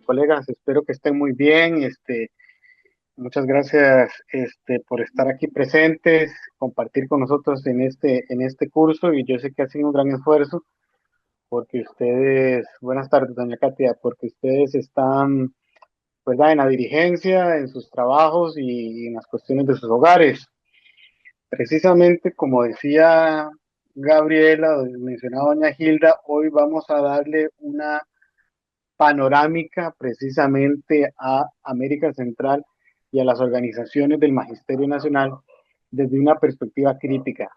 Colegas, espero que estén muy bien. Muchas gracias, por estar aquí presentes, compartir con nosotros en este curso. Y yo sé que ha sido un gran esfuerzo porque ustedes, buenas tardes, doña Katia, porque ustedes están, ¿verdad?, en la dirigencia, en sus trabajos y en las cuestiones de sus hogares. Precisamente como decía Gabriela, mencionaba doña Hilda, hoy vamos a darle una panorámica precisamente a América Central y a las organizaciones del Magisterio Nacional desde una perspectiva crítica.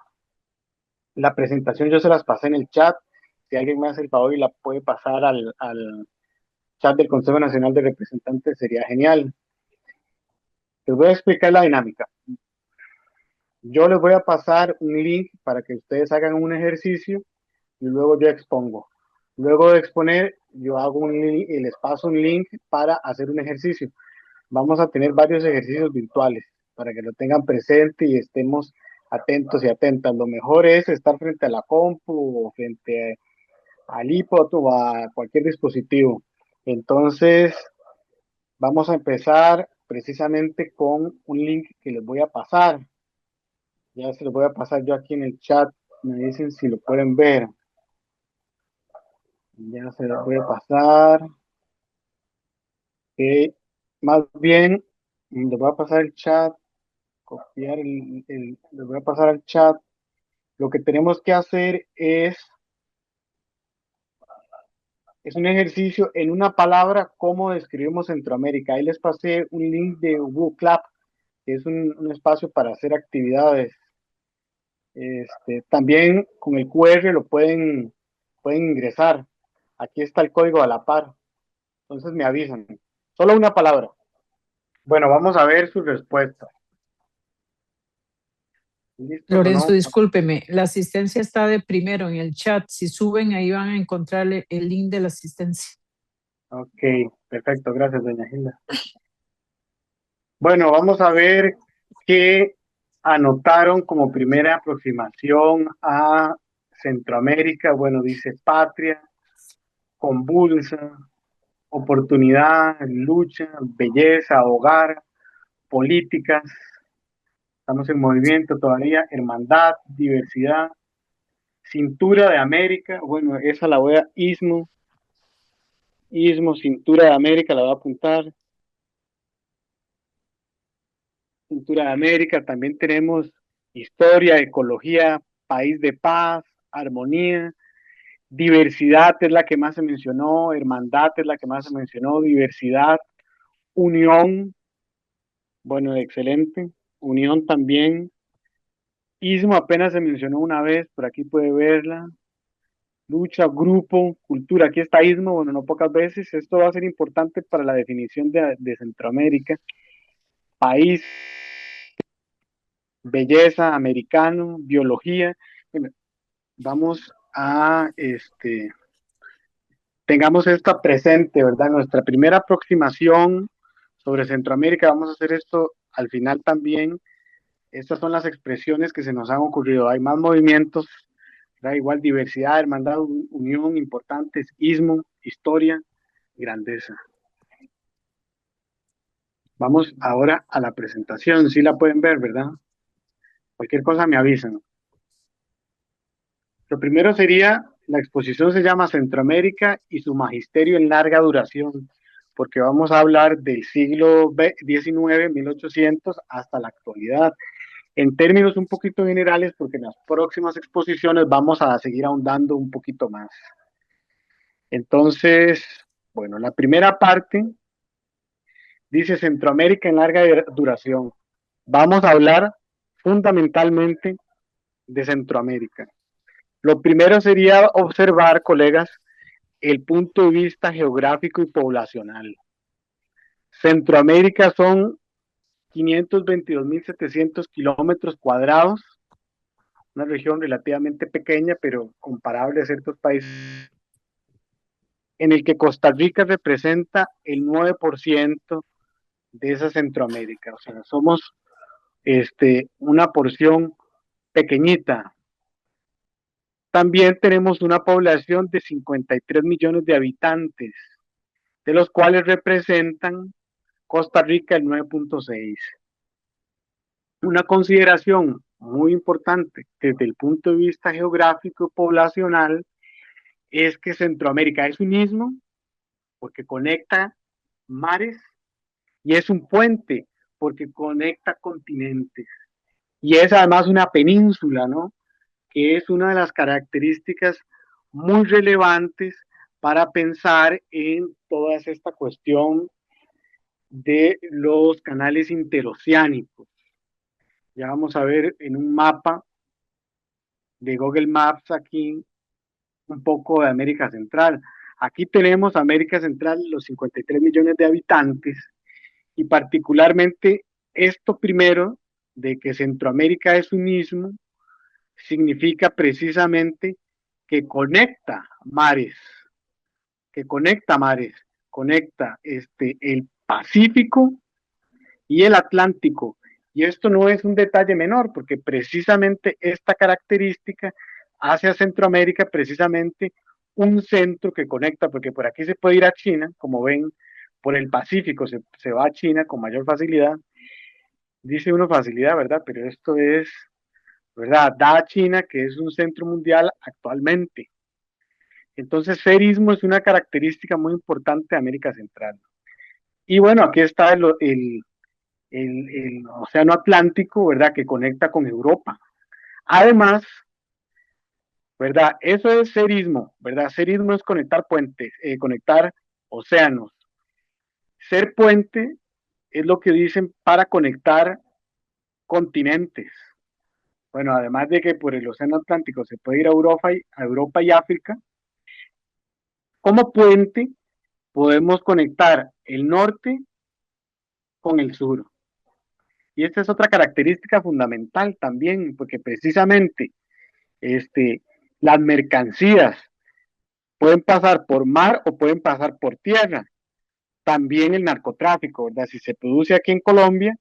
La presentación yo se las pasé en el chat. Si alguien me hace el favor y la puede pasar al chat del Consejo Nacional de Representantes, sería genial. Les voy a explicar la dinámica. Yo les voy a pasar un link para que ustedes hagan un ejercicio y luego yo expongo. Luego de exponer, yo hago un link y les paso un link para hacer un ejercicio. Vamos a tener varios ejercicios virtuales para que lo tengan presente y estemos atentos y atentas. Lo mejor es estar frente a la compu o frente al iPod o a cualquier dispositivo. Entonces, vamos a empezar precisamente con un link que les voy a pasar. Ya se los voy a pasar yo aquí en el chat. Me dicen si lo pueden ver. Ya se los voy a pasar. Más bien, les voy a pasar el chat, copiar les voy a pasar al chat. Lo que tenemos que hacer es un ejercicio en una palabra, cómo describimos Centroamérica. Ahí les pasé un link de Google Clap, que es un espacio para hacer actividades. También con el QR pueden ingresar. Aquí está el código a la par. Entonces me avisan. Solo una palabra. Bueno, vamos a ver su respuesta. ¿Listos o Lorenzo, no? discúlpeme, la asistencia está de primero en el chat. Si suben, ahí van a encontrarle el link de la asistencia. Ok, perfecto. Gracias, doña Gilda. Bueno, vamos a ver qué anotaron como primera aproximación a Centroamérica. Bueno, dice patria, convulsa, oportunidad, lucha, belleza, hogar, políticas. Estamos en movimiento todavía, hermandad, diversidad, cintura de América. Bueno, esa la voy a istmo, cintura de América, la voy a apuntar. Cultura de América, también tenemos historia, ecología, país de paz, armonía, diversidad es la que más se mencionó, hermandad es la que más se mencionó, diversidad, unión, bueno, excelente, unión también, ismo apenas se mencionó una vez, por aquí puede verla, lucha, grupo, cultura, aquí está ismo, bueno, no pocas veces, esto va a ser importante para la definición de Centroamérica, país, belleza, americano, biología. Bueno, vamos a, tengamos esta presente, ¿verdad? Nuestra primera aproximación sobre Centroamérica, vamos a hacer esto al final también. Estas son las expresiones que se nos han ocurrido. Hay más movimientos, ¿verdad? Igual diversidad, hermandad, unión, importantes, ismo, historia, grandeza. Vamos ahora a la presentación, sí la pueden ver, ¿verdad? Cualquier cosa me avisan. Lo primero sería, la exposición se llama Centroamérica y su magisterio en larga duración, porque vamos a hablar del siglo XIX, 1800, hasta la actualidad. En términos un poquito generales, porque en las próximas exposiciones vamos a seguir ahondando un poquito más. Entonces, bueno, la primera parte dice Centroamérica en larga duración. Vamos a hablar fundamentalmente de Centroamérica. Lo primero sería observar, colegas, el punto de vista geográfico y poblacional. Centroamérica son 522.700 kilómetros cuadrados, una región relativamente pequeña, pero comparable a ciertos países, en el que Costa Rica representa el 9% de esa Centroamérica. O sea, somos una porción pequeñita. También tenemos una población de 53 millones de habitantes. de los cuales representan Costa Rica el 9.6. Una consideración muy importante desde el punto de vista geográfico y poblacional es que Centroamérica es un istmo porque conecta mares y es un puente porque conecta continentes. Y es además una península, ¿no? Que es una de las características muy relevantes para pensar en toda esta cuestión de los canales interoceánicos. Ya vamos a ver en un mapa de Google Maps aquí un poco de América Central. Aquí tenemos América Central, los 53 millones de habitantes, y particularmente esto primero, de que Centroamérica es un istmo, significa precisamente que conecta mares, conecta el Pacífico y el Atlántico. Y esto no es un detalle menor, porque precisamente esta característica hace a Centroamérica precisamente un centro que conecta, porque por aquí se puede ir a China, como ven, por el Pacífico se va a China con mayor facilidad. Dice uno facilidad, ¿verdad? Pero esto es, ¿verdad? Da a China, que es un centro mundial actualmente. Entonces, serismo es una característica muy importante de América Central. Y bueno, aquí está el Océano Atlántico, ¿verdad? Que conecta con Europa. Además, ¿verdad? Eso es serismo, ¿verdad? Serismo es conectar puentes, conectar océanos. Ser puente es lo que dicen para conectar continentes. Bueno, además de que por el Océano Atlántico se puede ir a Europa y África, como puente podemos conectar el norte con el sur. Y esta es otra característica fundamental también, porque precisamente este, las mercancías pueden pasar por mar o pueden pasar por tierra. También el narcotráfico, ¿verdad? Si se produce aquí en Colombia,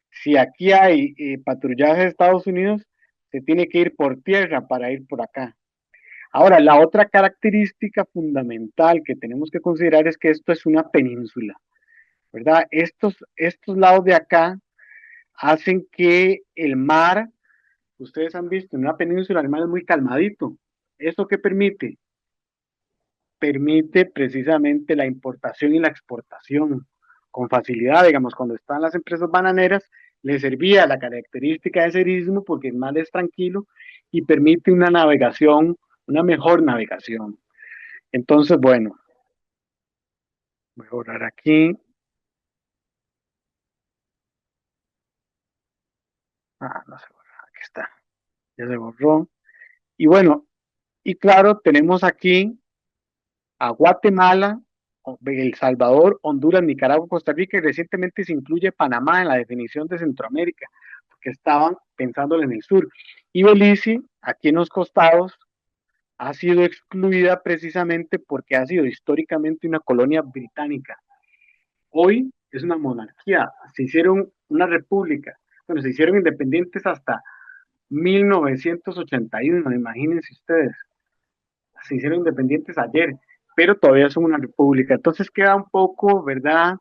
si aquí hay patrullaje de Estados Unidos, se tiene que ir por tierra para ir por acá. Ahora, la otra característica fundamental que tenemos que considerar es que esto es una península, ¿verdad? Estos lados de acá hacen que el mar, ustedes han visto, en una península el mar es muy calmadito. ¿Eso qué permite? Permite precisamente la importación y la exportación con facilidad. Digamos, cuando están las empresas bananeras, les servía la característica de serismo porque el mar es tranquilo y permite una navegación, una mejor navegación. Entonces, bueno, voy a borrar aquí. No se borra, aquí está, ya se borró. Y bueno, y claro, tenemos aquí a Guatemala, El Salvador, Honduras, Nicaragua, Costa Rica y recientemente se incluye Panamá en la definición de Centroamérica, porque estaban pensándolo en el sur. Y Belice, aquí en los costados, ha sido excluida precisamente porque ha sido históricamente una colonia británica. Hoy es una monarquía, se hicieron una república, bueno, se hicieron independientes hasta 1981, imagínense ustedes, se hicieron independientes ayer, pero todavía son una república. Entonces queda un poco, ¿verdad?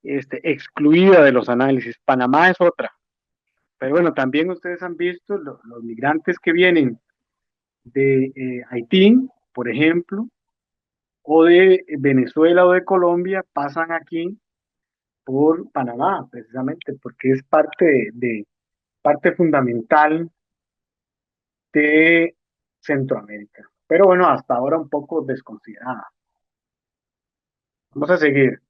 Excluida de los análisis. Panamá es otra. Pero bueno, también ustedes han visto los migrantes que vienen de Haití, por ejemplo, o de Venezuela o de Colombia, pasan aquí por Panamá, precisamente, porque es parte fundamental de Centroamérica. Pero bueno, hasta ahora un poco desconsiderada. Vamos a seguir.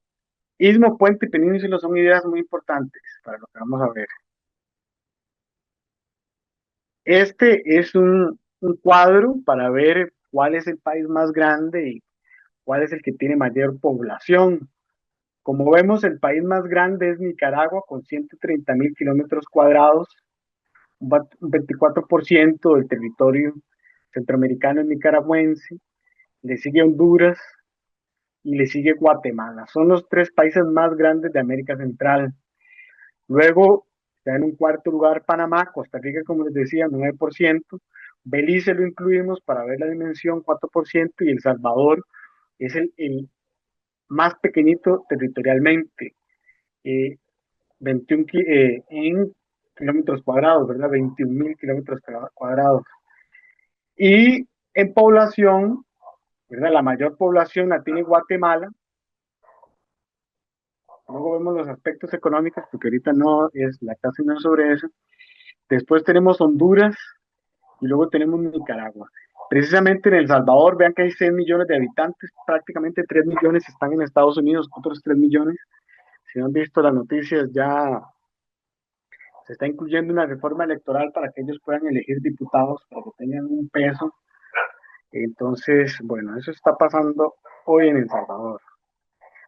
Istmo, puente y península son ideas muy importantes para lo que vamos a ver. Este es un cuadro para ver cuál es el país más grande y cuál es el que tiene mayor población. Como vemos, el país más grande es Nicaragua con 130.000 kilómetros cuadrados, un 24% del territorio centroamericano es nicaragüense, le sigue Honduras y le sigue Guatemala. Son los tres países más grandes de América Central. Luego está en un cuarto lugar Panamá, Costa Rica, como les decía, 9%. Belice lo incluimos para ver la dimensión, 4%, y El Salvador es más pequeñito territorialmente, 21 en kilómetros cuadrados, ¿verdad? 21.000 kilómetros cuadrados. Y en población, ¿verdad? La mayor población la tiene Guatemala. Luego vemos los aspectos económicos, porque ahorita no es la clase no es sobre eso. Después tenemos Honduras y luego tenemos Nicaragua. Precisamente en El Salvador, vean que hay 6 millones de habitantes, prácticamente 3 millones están en Estados Unidos, otros 3 millones. Si no han visto las noticias, ya se está incluyendo una reforma electoral para que ellos puedan elegir diputados, para que tengan un peso. Entonces, bueno, eso está pasando hoy en El Salvador.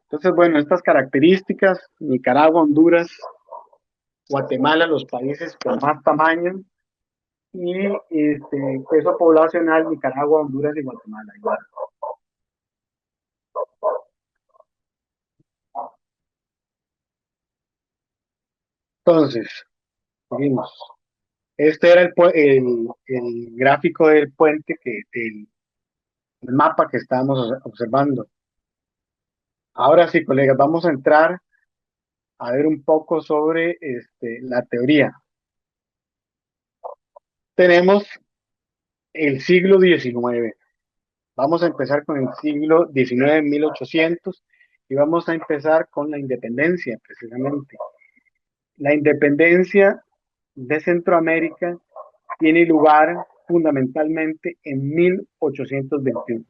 Entonces, bueno, estas características, Nicaragua, Honduras, Guatemala, los países con más tamaño, y peso poblacional, Nicaragua, Honduras y Guatemala. Igual. Entonces, seguimos. Este era el gráfico del puente, el mapa que estábamos observando. Ahora sí, colegas, vamos a entrar a ver un poco sobre la teoría. Tenemos el siglo XIX. Vamos a empezar con el siglo XIX, 1800, y vamos a empezar con la independencia, precisamente. La independencia de Centroamérica tiene lugar fundamentalmente en 1821.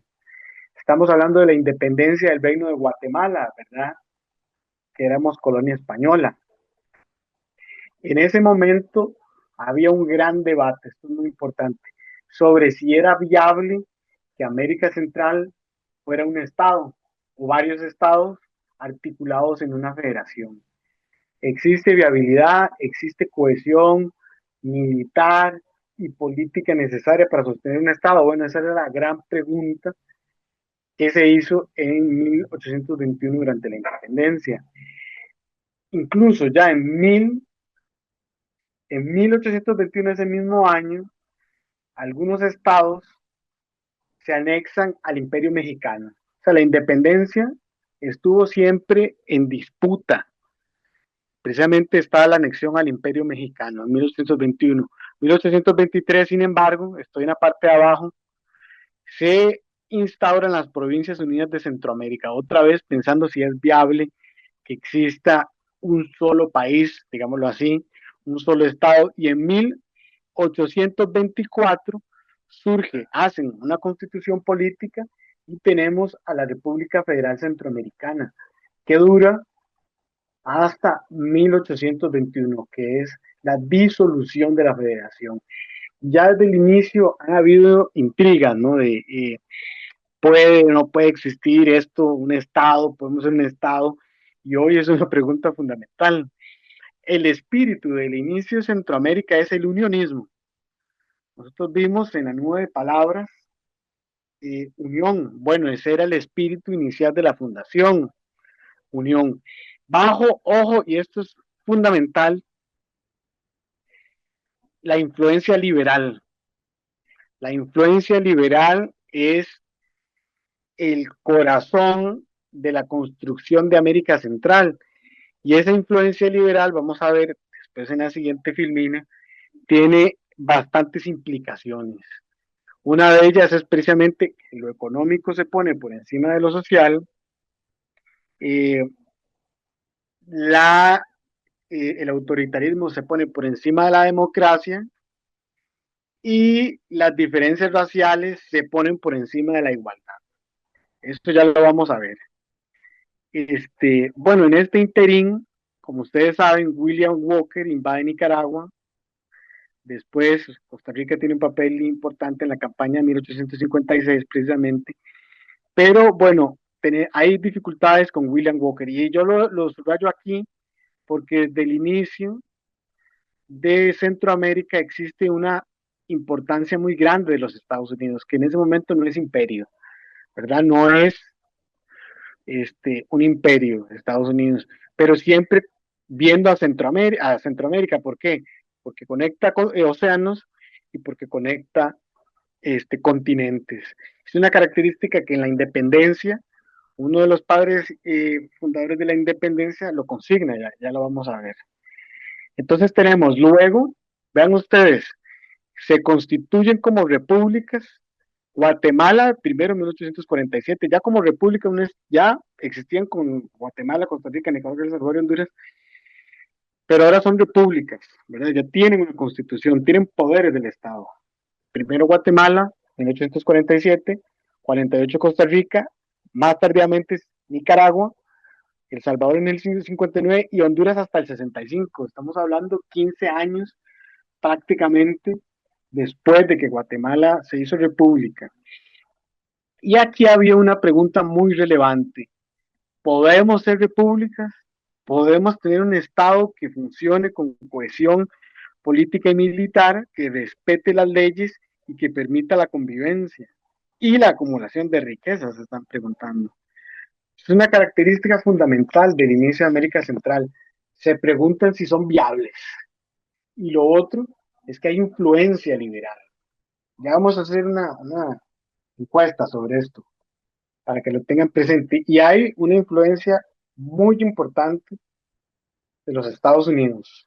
Estamos hablando de la independencia del Reino de Guatemala, ¿verdad? Que éramos colonia española. En ese momento había un gran debate, esto es muy importante, sobre si era viable que América Central fuera un estado o varios estados articulados en una federación. Existe viabilidad, existe cohesión militar y política necesaria para sostener un estado. Bueno, esa era la gran pregunta que se hizo en 1821 durante la independencia. Incluso ya en 1821, ese mismo año, algunos estados se anexan al Imperio Mexicano. O sea, la independencia estuvo siempre en disputa. Precisamente está la anexión al Imperio Mexicano en 1821. 1823, sin embargo, estoy en la parte de abajo, se instauran las Provincias Unidas de Centroamérica, otra vez pensando si es viable que exista un solo país, digámoslo así, un solo estado, y en 1824 hacen una constitución política y tenemos a la República Federal Centroamericana, que dura hasta 1821, que es la disolución de la federación. Ya desde el inicio han habido intrigas, ¿no? Puede o no puede existir esto, un Estado, podemos ser un Estado, y hoy es una pregunta fundamental. El espíritu del inicio de Centroamérica es el unionismo. Nosotros vimos en la nube de palabras unión. Bueno, ese era el espíritu inicial de la fundación, unión. Bajo, ojo, y esto es fundamental, la influencia liberal. La influencia liberal es el corazón de la construcción de América Central. Y esa influencia liberal, vamos a ver después en la siguiente filmina, tiene bastantes implicaciones. Una de ellas es precisamente que lo económico se pone por encima de lo social, eh, el autoritarismo se pone por encima de la democracia y las diferencias raciales se ponen por encima de la igualdad. Esto ya lo vamos a ver. Bueno, en este interín, como ustedes saben, William Walker invade Nicaragua. Después, Costa Rica tiene un papel importante en la campaña de 1856, precisamente. Pero bueno, hay dificultades con William Walker y yo lo subrayo aquí porque desde el inicio de Centroamérica existe una importancia muy grande de los Estados Unidos, que en ese momento no es imperio, ¿verdad? No es un imperio de Estados Unidos, pero siempre viendo a Centroamérica, ¿por qué? Porque conecta océanos y porque conecta continentes. Es una característica que en la independencia Uno de los padres fundadores de la independencia lo consigna, ya lo vamos a ver. Entonces tenemos luego, vean ustedes, se constituyen como repúblicas. Guatemala, primero en 1847, ya como república, ya existían con Guatemala, Costa Rica, Nicaragua, El Salvador y Honduras, pero ahora son repúblicas, ¿verdad? Ya tienen una constitución, tienen poderes del Estado. Primero Guatemala, en 1847, 48 Costa Rica, más tardíamente Nicaragua, El Salvador en el 59 y Honduras hasta el 65. Estamos hablando 15 años prácticamente después de que Guatemala se hizo república. Y aquí había una pregunta muy relevante. ¿Podemos ser repúblicas? ¿Podemos tener un Estado que funcione con cohesión política y militar, que respete las leyes y que permita la convivencia y la acumulación de riquezas? Se están preguntando. Es una característica fundamental del inicio de América Central. Se preguntan si son viables. Y lo otro es que hay influencia liberal. Ya vamos a hacer una encuesta sobre esto para que lo tengan presente. Y hay una influencia muy importante de los Estados Unidos.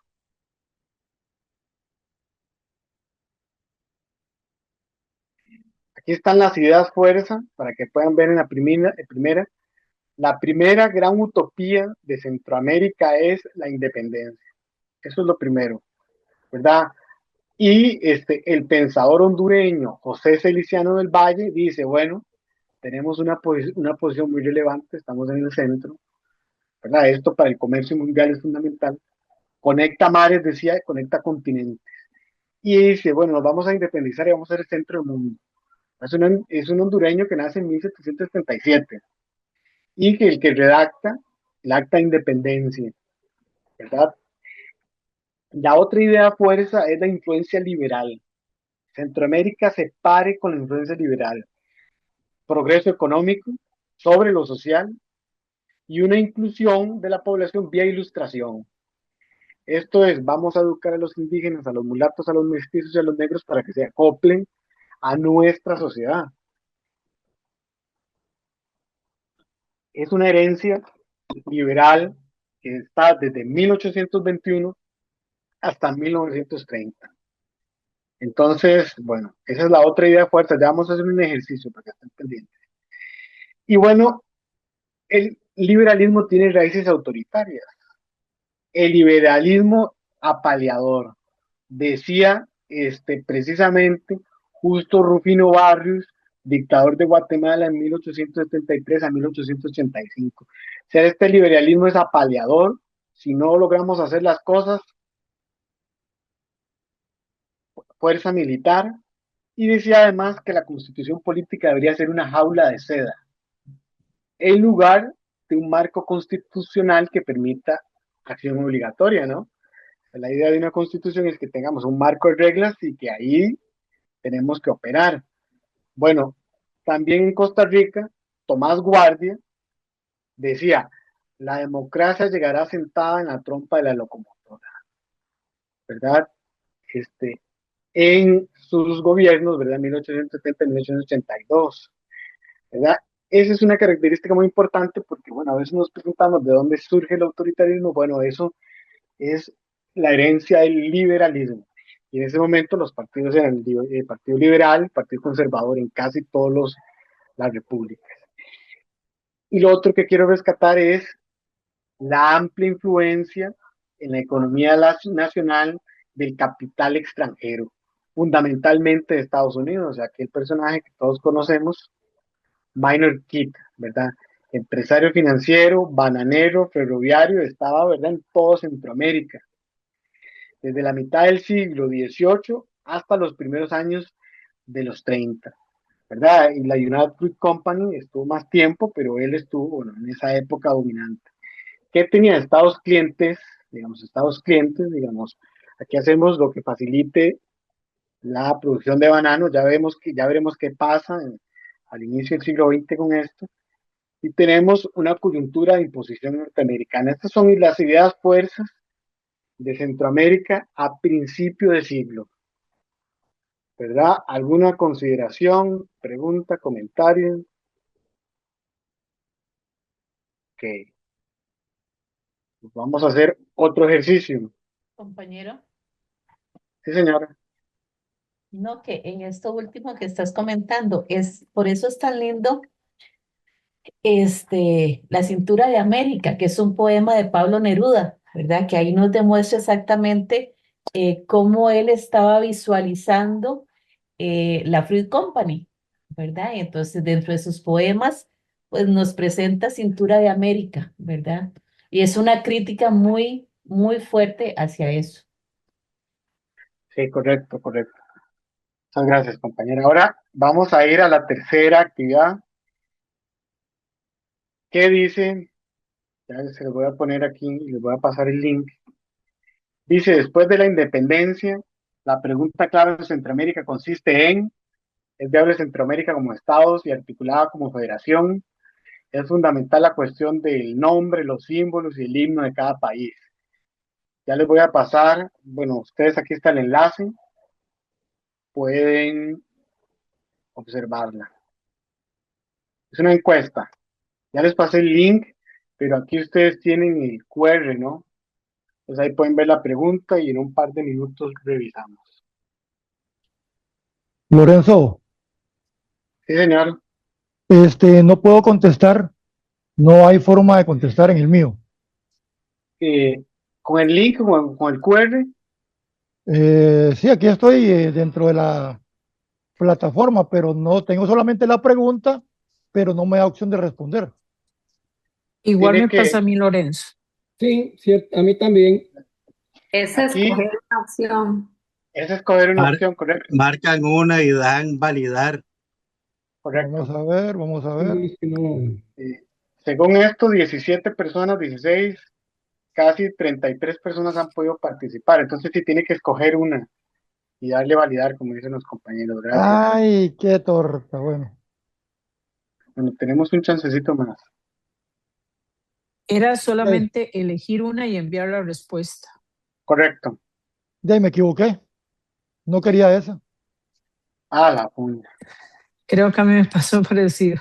Aquí están las ideas fuerza para que puedan ver en primera. La primera gran utopía de Centroamérica es la independencia. Eso es lo primero, ¿verdad? Y el pensador hondureño José Feliciano del Valle dice, bueno, tenemos una posición muy relevante, estamos en el centro, ¿verdad? Esto para el comercio mundial es fundamental. Conecta mares, decía, conecta continentes. Y dice, bueno, nos vamos a independizar y vamos a ser el centro del mundo. Es un hondureño que nace en 1777 y que el que redacta el acta de independencia, ¿verdad? La otra idea fuerza es la influencia liberal. Centroamérica se pare con la influencia liberal, progreso económico sobre lo social y una inclusión de la población vía ilustración. Esto es, vamos a educar a los indígenas, a los mulatos, a los mestizos y a los negros para que se acoplen a nuestra sociedad. Es una herencia liberal que está desde 1821 hasta 1930. Entonces, bueno, esa es la otra idea fuerte. Ya vamos a hacer un ejercicio para que estén pendientes. Y bueno, el liberalismo tiene raíces autoritarias. El liberalismo apaleador, decía precisamente Justo Rufino Barrios, dictador de Guatemala en 1873 a 1885. O sea, este liberalismo es apaleador. Si no logramos hacer las cosas, fuerza militar. Y decía además que la constitución política debería ser una jaula de seda, en lugar de un marco constitucional que permita acción obligatoria, ¿no? La idea de una constitución es que tengamos un marco de reglas y que ahí tenemos que operar. Bueno, también en Costa Rica, Tomás Guardia decía, la democracia llegará sentada en la trompa de la locomotora, ¿verdad? Este, en sus gobiernos, ¿verdad? 1870 y 1882, ¿verdad? Esa es una característica muy importante porque, bueno, a veces nos preguntamos de dónde surge el autoritarismo. Bueno, eso es la herencia del liberalismo. Y en ese momento los partidos eran el Partido Liberal, el Partido Conservador en casi todas las repúblicas. Y lo otro que quiero rescatar es la amplia influencia en la economía nacional del capital extranjero, fundamentalmente de Estados Unidos, o sea, aquel personaje que todos conocemos, Minor Keith, ¿verdad? Empresario financiero, bananero, ferroviario, estaba, ¿verdad?, en todo Centroamérica, desde la mitad del siglo XVIII hasta los primeros años de los 30, ¿verdad? Y la United Fruit Company estuvo más tiempo, pero él estuvo, bueno, en esa época dominante. ¿Qué tenía? Estados clientes, digamos, aquí hacemos lo que facilite la producción de bananos, ya veremos qué pasa al inicio del siglo XX con esto, y tenemos una coyuntura de imposición norteamericana. Estas son las ideas fuerzas de Centroamérica a principio de siglo, ¿verdad? ¿Alguna consideración, pregunta, comentario? Pues vamos a hacer otro ejercicio. Compañero, Sí, señora. no, que en esto último que estás comentando, por eso es tan lindo La cintura de América, que es un poema de Pablo Neruda, ¿verdad? Que ahí nos demuestra exactamente cómo él estaba visualizando la Fruit Company, ¿verdad? Y entonces dentro de sus poemas, pues nos presenta Cintura de América, ¿verdad? Y es una crítica muy, muy fuerte hacia eso. Sí, correcto, correcto. Muchas gracias, compañera. Ahora vamos a ir a la tercera actividad. ¿Qué dice? Ya se lo voy a poner aquí y les voy a pasar el link. Dice, después de la independencia, la pregunta clave en Centroamérica consiste en, ¿es viable Centroamérica como estados y articulada como federación? Es fundamental la cuestión del nombre, los símbolos y el himno de cada país. Ya les voy a pasar, bueno, ustedes aquí está el enlace, pueden observarla. Es una encuesta. Ya les pasé el link, pero aquí ustedes tienen el QR, ¿no? Entonces ahí pueden ver la pregunta y en un par de minutos revisamos. Lorenzo, Sí, señor. no puedo contestar, no hay forma de contestar en el mío. Con el link, con el QR, Sí, aquí estoy dentro de la plataforma, pero no tengo solamente la pregunta, pero no me da opción de responder. Igual tiene me pasa a que, mí, Lorenzo. Sí, cierto, a mí también. Es aquí, escoger una opción. es escoger una Mar- opción, correcto. marcan una y dan validar. Vamos Correcto. a ver, vamos a ver. Sí, es que no. Según esto, 17 personas, 16, casi 33 personas han podido participar. Entonces sí tiene que escoger una y darle validar, como dicen los compañeros. Gracias. Ay, qué torta, bueno. Bueno, tenemos un chancecito más. Era De solamente elegir una y enviar la respuesta. Correcto. de ahí me equivoqué, no quería esa. Ah, la puña. Creo que a mí me pasó parecido.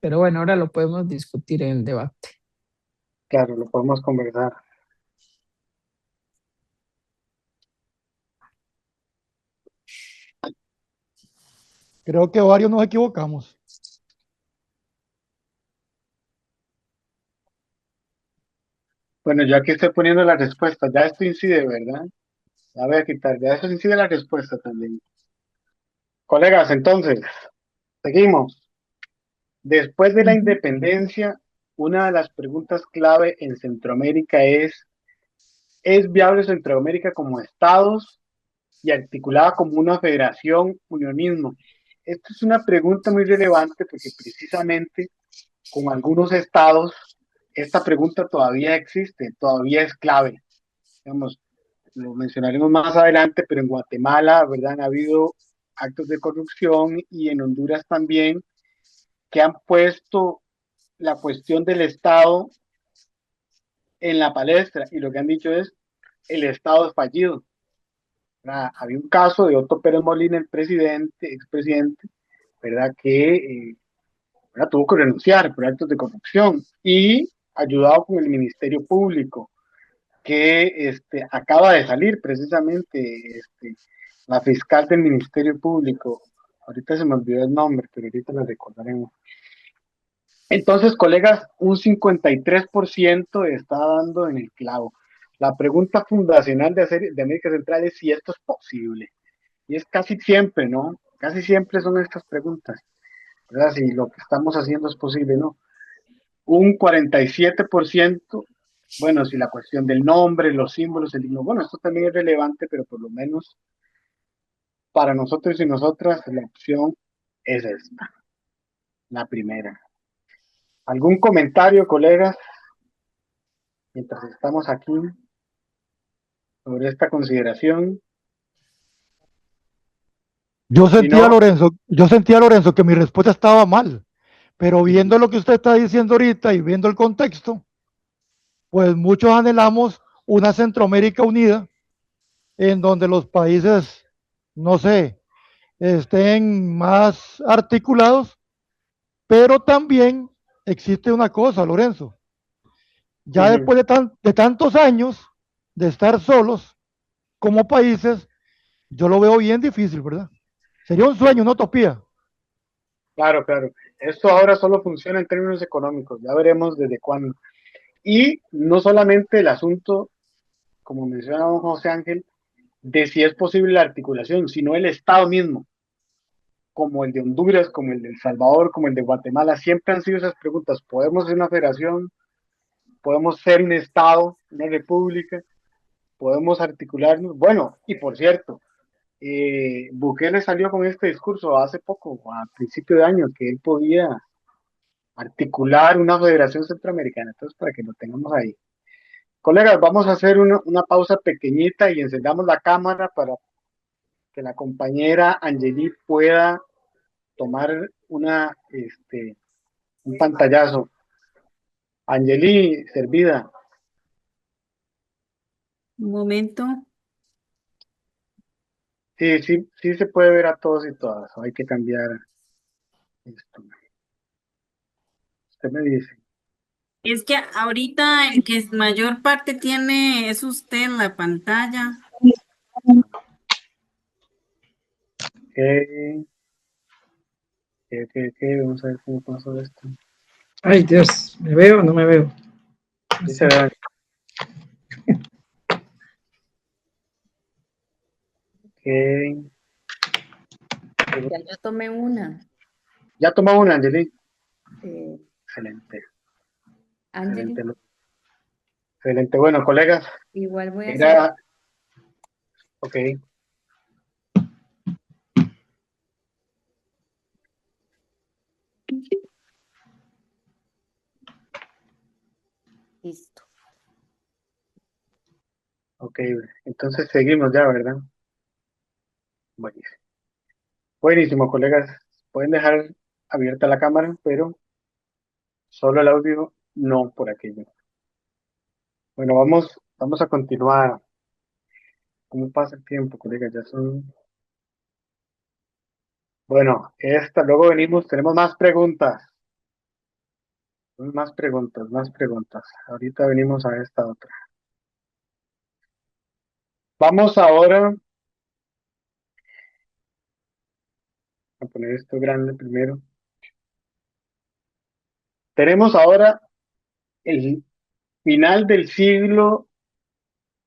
Pero bueno, ahora lo podemos discutir en el debate. Claro, lo podemos conversar. Creo que varios nos equivocamos. Bueno, yo aquí estoy poniendo la respuesta. Ya esto incide, ¿verdad? Ya voy a quitar. Ya eso incide la respuesta también. Colegas, entonces, seguimos. Después de la Ujú. independencia, una de las preguntas clave en Centroamérica ¿es viable Centroamérica como estados y articulada como una federación, unionismo? Esta es una pregunta muy relevante porque precisamente con algunos estados esta pregunta todavía existe, todavía es clave. Digamos, lo mencionaremos más adelante, pero en Guatemala, ¿verdad? Han habido actos de corrupción y en Honduras también que han puesto la cuestión del Estado en la palestra y lo que han dicho es el Estado es fallido. Había un caso de Otto Pérez Molina, el presidente, expresidente, ¿verdad? Que ¿verdad? Tuvo que renunciar por actos de corrupción y ayudado con el Ministerio Público, que acaba de salir precisamente la fiscal del Ministerio Público. Ahorita se me olvidó el nombre, pero ahorita la recordaremos. Entonces, colegas, un 53% está dando en el clavo. La pregunta fundacional de América Central es si esto es posible. Y es casi siempre, ¿no? Casi siempre son estas preguntas, ¿verdad? Si lo que estamos haciendo es posible, ¿no? Un 47%, bueno, si la cuestión del nombre, los símbolos, el himno, bueno, esto también es relevante, pero por lo menos para nosotros y nosotras la opción es esta, la primera. ¿Algún comentario, colegas, mientras estamos aquí sobre esta consideración? Si no, Yo sentía, Lorenzo, que mi respuesta estaba mal, pero viendo lo que usted está diciendo ahorita y viendo el contexto, pues muchos anhelamos una Centroamérica unida en donde los países, no sé, estén más articulados, pero también existe una cosa, Lorenzo, Ya Ujú. después de tantos años de estar solos como países, yo lo veo bien difícil, ¿verdad? Sería un sueño, una utopía. Claro, claro. Esto ahora solo funciona en términos económicos, ya veremos desde cuándo. Y no solamente el asunto, como mencionaba don José Ángel, de si es posible la articulación, sino el Estado mismo, como el de Honduras, como el de El Salvador, como el de Guatemala, siempre han sido esas preguntas. ¿Podemos ser una federación? ¿Podemos ser un Estado, una república? ¿Podemos articularnos? Bueno, y por cierto, Bukele salió con este discurso hace poco, a principio de año, que él podía articular una federación centroamericana. Entonces, para que lo tengamos ahí. Colegas, vamos a hacer una pausa pequeñita y encendamos la cámara para que la compañera Angeli pueda tomar un pantallazo. Angeli, servida. Un momento. Sí, sí, sí se puede ver a todos y todas. Hay que cambiar esto. Usted me dice. Es que ahorita el que mayor parte tiene es usted en la pantalla. ¿Qué? Vamos a ver cómo pasó esto. Ay, Dios, ¿me veo o no me veo? Sí se ve. Ok. Ya yo tomé una. Ya tomó una, Angeli. Eh, Excelente. Angeli, Excelente. Excelente. Bueno, colegas, igual voy a hacer. era. Ok. Listo. Ok. Entonces seguimos ya, ¿verdad? Buenísimo. Buenísimo, colegas. Pueden dejar abierta la cámara, pero solo el audio, no por aquello. Bueno, vamos a continuar. ¿Cómo pasa el tiempo, colegas? Ya son. Bueno, luego venimos, tenemos más preguntas. Más preguntas, más preguntas. Ahorita venimos a esta otra. Vamos ahora a poner esto grande primero. Tenemos ahora el final del siglo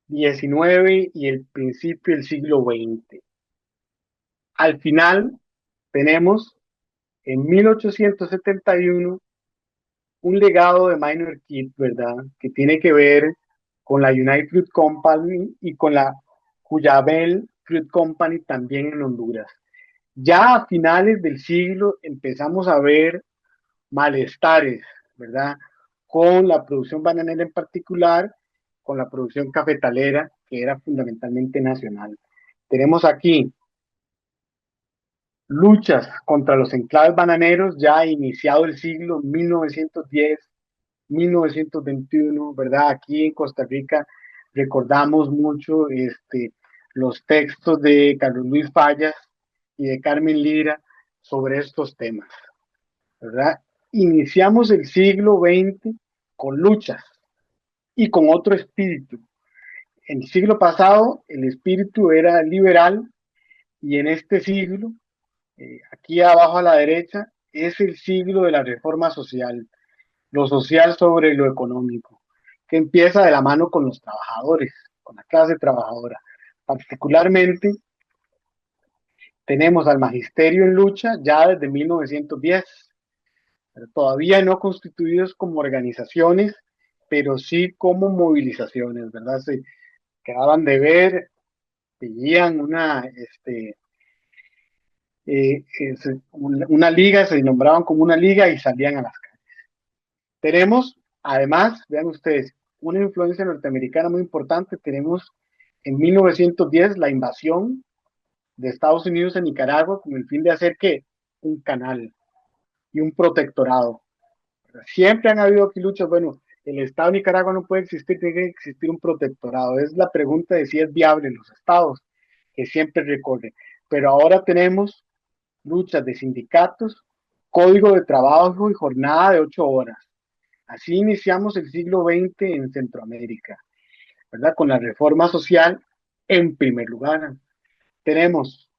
XIX y el principio del siglo XX. Al final tenemos en 1871 un legado de Minor Keith, ¿verdad? Que tiene que ver con la United Fruit Company y con la Cuyabel Fruit Company también en Honduras. Ya a finales del siglo empezamos a ver malestares, ¿verdad? Con la producción bananera en particular, con la producción cafetalera, que era fundamentalmente nacional. Tenemos aquí luchas contra los enclaves bananeros ya iniciado el siglo 1910, 1921, ¿verdad? Aquí en Costa Rica recordamos mucho los textos de Carlos Luis Fallas y de Carmen Lira sobre estos temas, ¿verdad? Iniciamos el siglo XX con luchas y con otro espíritu. En el siglo pasado el espíritu era liberal y en este siglo, aquí abajo a la derecha, es el siglo de la reforma social, lo social sobre lo económico, que empieza de la mano con los trabajadores, con la clase trabajadora. Particularmente tenemos al magisterio en lucha ya desde 1910, pero todavía no constituidos como organizaciones, pero sí como movilizaciones, ¿verdad? Se quedaban de ver, pedían una liga, se nombraban como una liga y salían a las calles. Tenemos, además, vean ustedes, una influencia norteamericana muy importante. Tenemos en 1910 la invasión de Estados Unidos en Nicaragua con el fin de hacer que un canal y un protectorado. Siempre han habido aquí luchas. Bueno, el Estado de Nicaragua no puede existir, tiene que existir un protectorado. Es la pregunta de si es viable en los estados, que siempre recorre. Pero ahora tenemos luchas de sindicatos, código de trabajo y jornada de 8 horas. Así iniciamos el siglo XX en Centroamérica, ¿verdad? Con la reforma social en primer lugar. Tenemos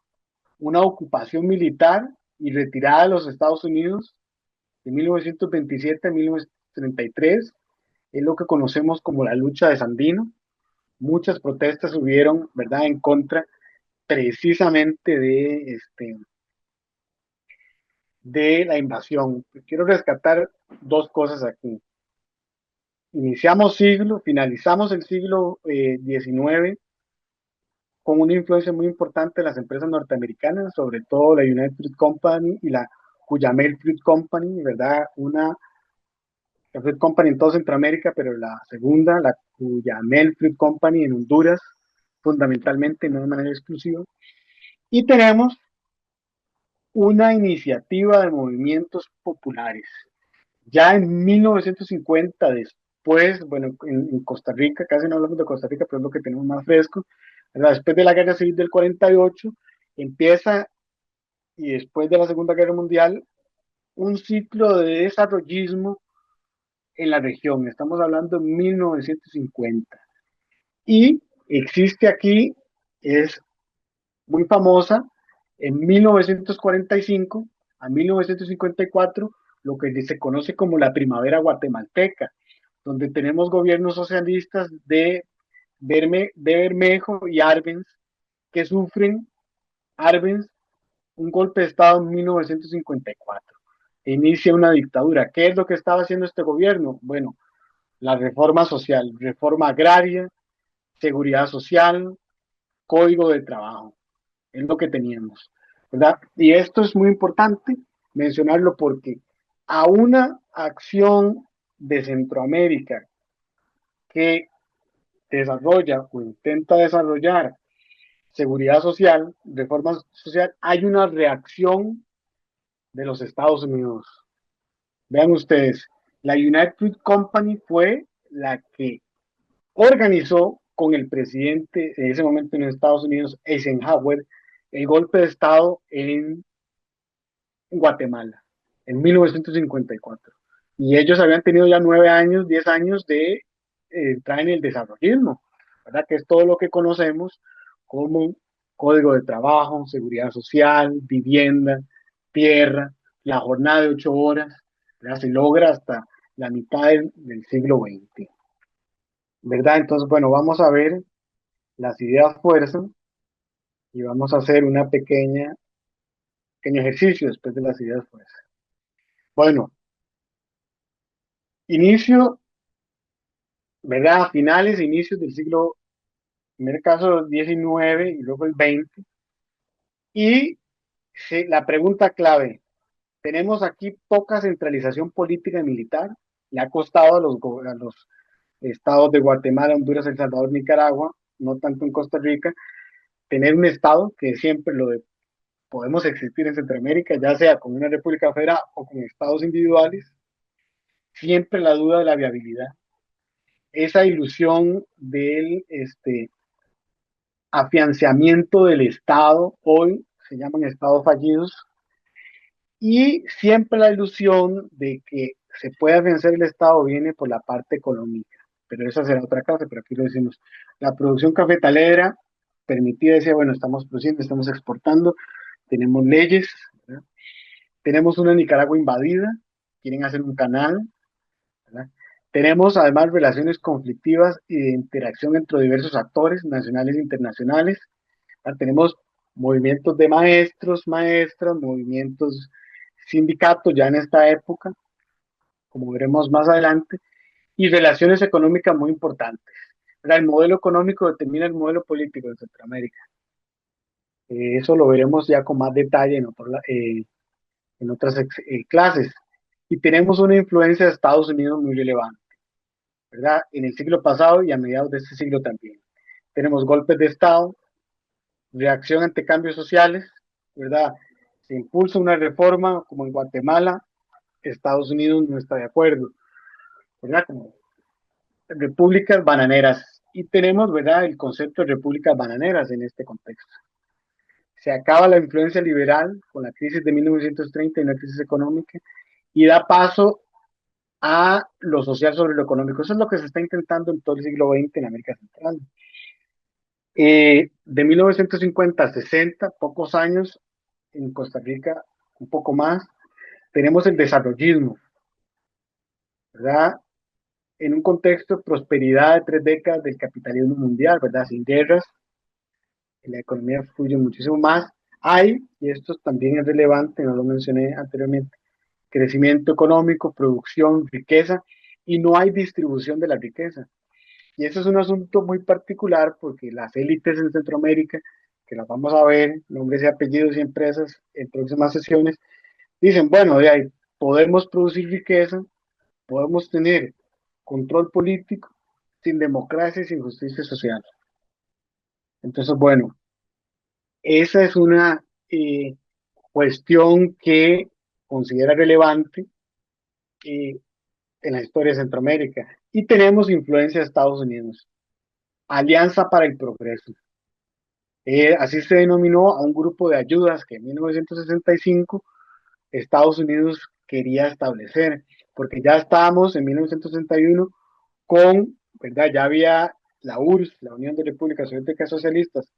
una ocupación militar y retirada de los Estados Unidos de 1927 a 1933, es lo que conocemos como la lucha de Sandino. Muchas protestas hubieron, ¿verdad?, en contra precisamente de la invasión. Quiero rescatar dos cosas aquí. Finalizamos el siglo XIX con una influencia muy importante de las empresas norteamericanas, sobre todo la United Fruit Company y la Cuyamel Fruit Company, ¿verdad? La Fruit Company en toda Centroamérica, pero la segunda, la Cuyamel Fruit Company en Honduras, fundamentalmente, no de manera exclusiva. Y tenemos una iniciativa de movimientos populares. Ya en 1950, después, bueno, en Costa Rica, casi no hablamos de Costa Rica, pero es lo que tenemos más fresco, ¿verdad? Después de la Guerra Civil del 48, empieza, y después de la Segunda Guerra Mundial, un ciclo de desarrollismo en la región. Estamos hablando de 1950. Y existe aquí, es muy famosa, en 1945 a 1954, lo que se conoce como la primavera guatemalteca, donde tenemos gobiernos socialistas de Bermejo y Arbenz, que sufren Arbenz un golpe de Estado en 1954. Inicia una dictadura. ¿Qué es lo que estaba haciendo este gobierno? Bueno, la reforma social, reforma agraria, seguridad social, código de trabajo. Es lo que teníamos, ¿verdad? Y esto es muy importante mencionarlo porque a una acción de Centroamérica que desarrolla o intenta desarrollar seguridad social, reforma social, hay una reacción de los Estados Unidos. Vean ustedes, la United Fruit Company fue la que organizó con el presidente en ese momento en Estados Unidos, Eisenhower, el golpe de Estado en Guatemala, en 1954. Y ellos habían tenido ya 9 años, 10 años de entrar en el desarrollismo, ¿verdad? Que es todo lo que conocemos como código de trabajo, seguridad social, vivienda, tierra, la jornada de 8 horas, ¿verdad? Se logra hasta la mitad del siglo XX, ¿verdad? Entonces, bueno, vamos a ver las ideas fuerza y vamos a hacer pequeño ejercicio después de las ideas fuerza. Bueno, inicio, ¿verdad? Finales, inicios del siglo, en el caso, XIX y luego el XX. Y sí, la pregunta clave, tenemos aquí poca centralización política y militar, le ha costado a los estados de Guatemala, Honduras, El Salvador, Nicaragua, no tanto en Costa Rica, tener un estado que siempre podemos existir en Centroamérica, ya sea con una república federal o con estados individuales, siempre la duda de la viabilidad. Esa ilusión del afianzamiento del Estado, hoy se llaman estados fallidos, y siempre la ilusión de que se pueda vencer el Estado viene por la parte económica, pero esa será otra clase, pero aquí lo decimos. La producción cafetalera permitida, decía, bueno, estamos produciendo, estamos exportando, tenemos leyes, ¿verdad? Tenemos una Nicaragua invadida, quieren hacer un canal, ¿verdad? Tenemos además relaciones conflictivas y de interacción entre diversos actores nacionales e internacionales, ¿verdad? Tenemos movimientos de maestros, maestras, movimientos sindicatos ya en esta época, como veremos más adelante, y relaciones económicas muy importantes. El modelo económico determina el modelo político de Centroamérica. Eso lo veremos ya con más detalle en otras clases. Y tenemos una influencia de Estados Unidos muy relevante, ¿verdad? En el siglo pasado y a mediados de este siglo también. Tenemos golpes de Estado, reacción ante cambios sociales, ¿verdad? Se impulsa una reforma como en Guatemala, Estados Unidos no está de acuerdo, ¿verdad? Como repúblicas bananeras. Y tenemos, ¿verdad?, el concepto de repúblicas bananeras en este contexto. Se acaba la influencia liberal con la crisis de 1930 y una crisis económica y da paso a lo social sobre lo económico. Eso es lo que se está intentando en todo el siglo XX en América Central. De 1950 a 60, pocos años, en Costa Rica, un poco más, tenemos el desarrollismo, ¿verdad? En un contexto de prosperidad de 3 décadas del capitalismo mundial, ¿verdad? Sin guerras, la economía fluye muchísimo más. Hay, y esto también es relevante, no lo mencioné anteriormente, crecimiento económico, producción, riqueza, y no hay distribución de la riqueza. Y eso es un asunto muy particular porque las élites en Centroamérica, que las vamos a ver, nombres y apellidos y empresas en próximas sesiones, dicen, bueno, de ahí podemos producir riqueza, podemos tener control político sin democracia y sin justicia social. Entonces, bueno, esa es una cuestión que considera relevante en la historia de Centroamérica. Y tenemos influencia de Estados Unidos. Alianza para el Progreso. Así se denominó a un grupo de ayudas que en 1965 Estados Unidos quería establecer, porque ya estábamos en 1961 con, ¿verdad? Ya había la URSS, la Unión de Repúblicas Soviéticas Socialistas,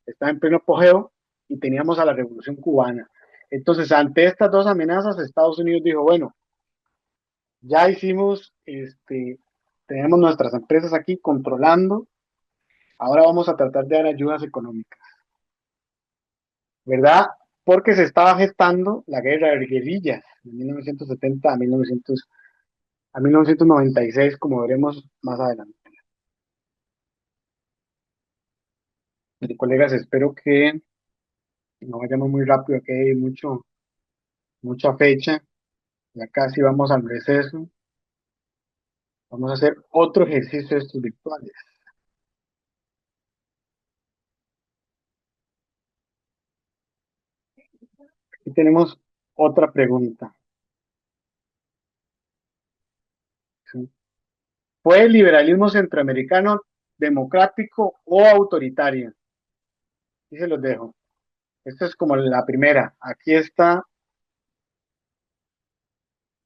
estaba en pleno apogeo y teníamos a la Revolución Cubana. Entonces, ante estas dos amenazas, Estados Unidos dijo, bueno, ya hicimos, tenemos nuestras empresas aquí controlando, ahora vamos a tratar de dar ayudas económicas, ¿verdad? Porque se estaba gestando la guerra de guerrillas de 1970 a 1996, como veremos más adelante. Colegas, espero que no vayamos muy rápido, que hay mucha fecha, ya casi vamos al receso. Vamos a hacer otro ejercicio de estos virtuales. Aquí tenemos otra pregunta. ¿Sí? ¿Fue el liberalismo centroamericano democrático o autoritario? Y se los dejo. Esta es como la primera. Aquí está.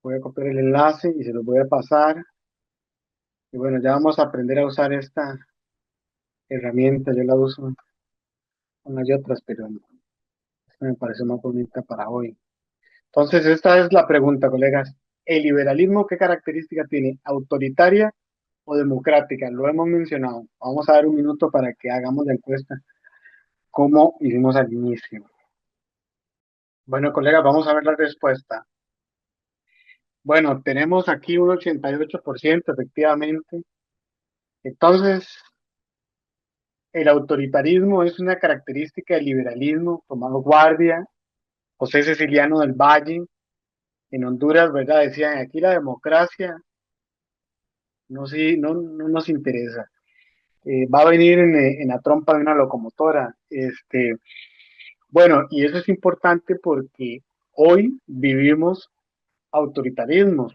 Voy a copiar el enlace y se los voy a pasar. Y bueno, ya vamos a aprender a usar esta herramienta. Yo la uso unas y otras, pero esta me parece más bonita para hoy. Entonces, esta es la pregunta, colegas. ¿El liberalismo qué característica tiene? ¿Autoritaria o democrática? Lo hemos mencionado. Vamos a dar un minuto para que hagamos la encuesta como hicimos al inicio. Bueno, colegas, vamos a ver la respuesta. Bueno, tenemos aquí un 88%, efectivamente. Entonces, el autoritarismo es una característica del liberalismo, Tomás Guardia, José Ceciliano del Valle, en Honduras, ¿verdad? Decían, aquí la democracia no, sí, no nos interesa. Va a venir en la trompa de una locomotora. Bueno, y eso es importante porque hoy vivimos autoritarismos.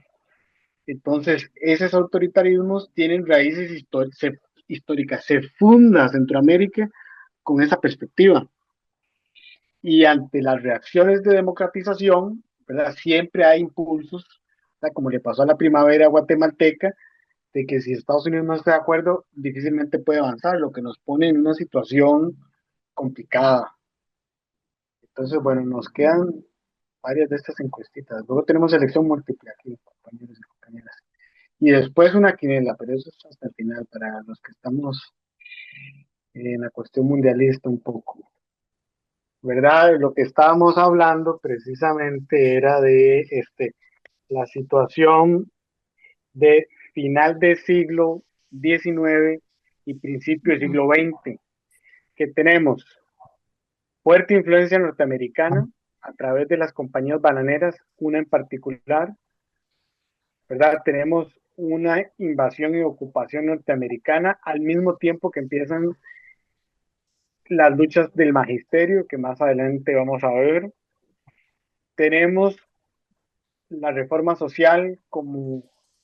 Entonces, esos autoritarismos tienen raíces históricas. Se funda Centroamérica con esa perspectiva. Y ante las reacciones de democratización, ¿verdad? Siempre hay impulsos, ¿verdad? Como le pasó a la primavera guatemalteca, de que si Estados Unidos no está de acuerdo, difícilmente puede avanzar, lo que nos pone en una situación complicada. Entonces, bueno, nos quedan varias de estas encuestitas. Luego tenemos elección múltiple aquí, compañeros y compañeras. Y después una quiniela, pero eso es hasta el final, para los que estamos en la cuestión mundialista un poco. ¿Verdad? Lo que estábamos hablando precisamente era de la situación de final del siglo XIX y principio del siglo XX, que tenemos fuerte influencia norteamericana a través de las compañías bananeras, una en particular, ¿verdad? Tenemos una invasión y ocupación norteamericana al mismo tiempo que empiezan las luchas del magisterio, que más adelante vamos a ver. Tenemos la reforma social como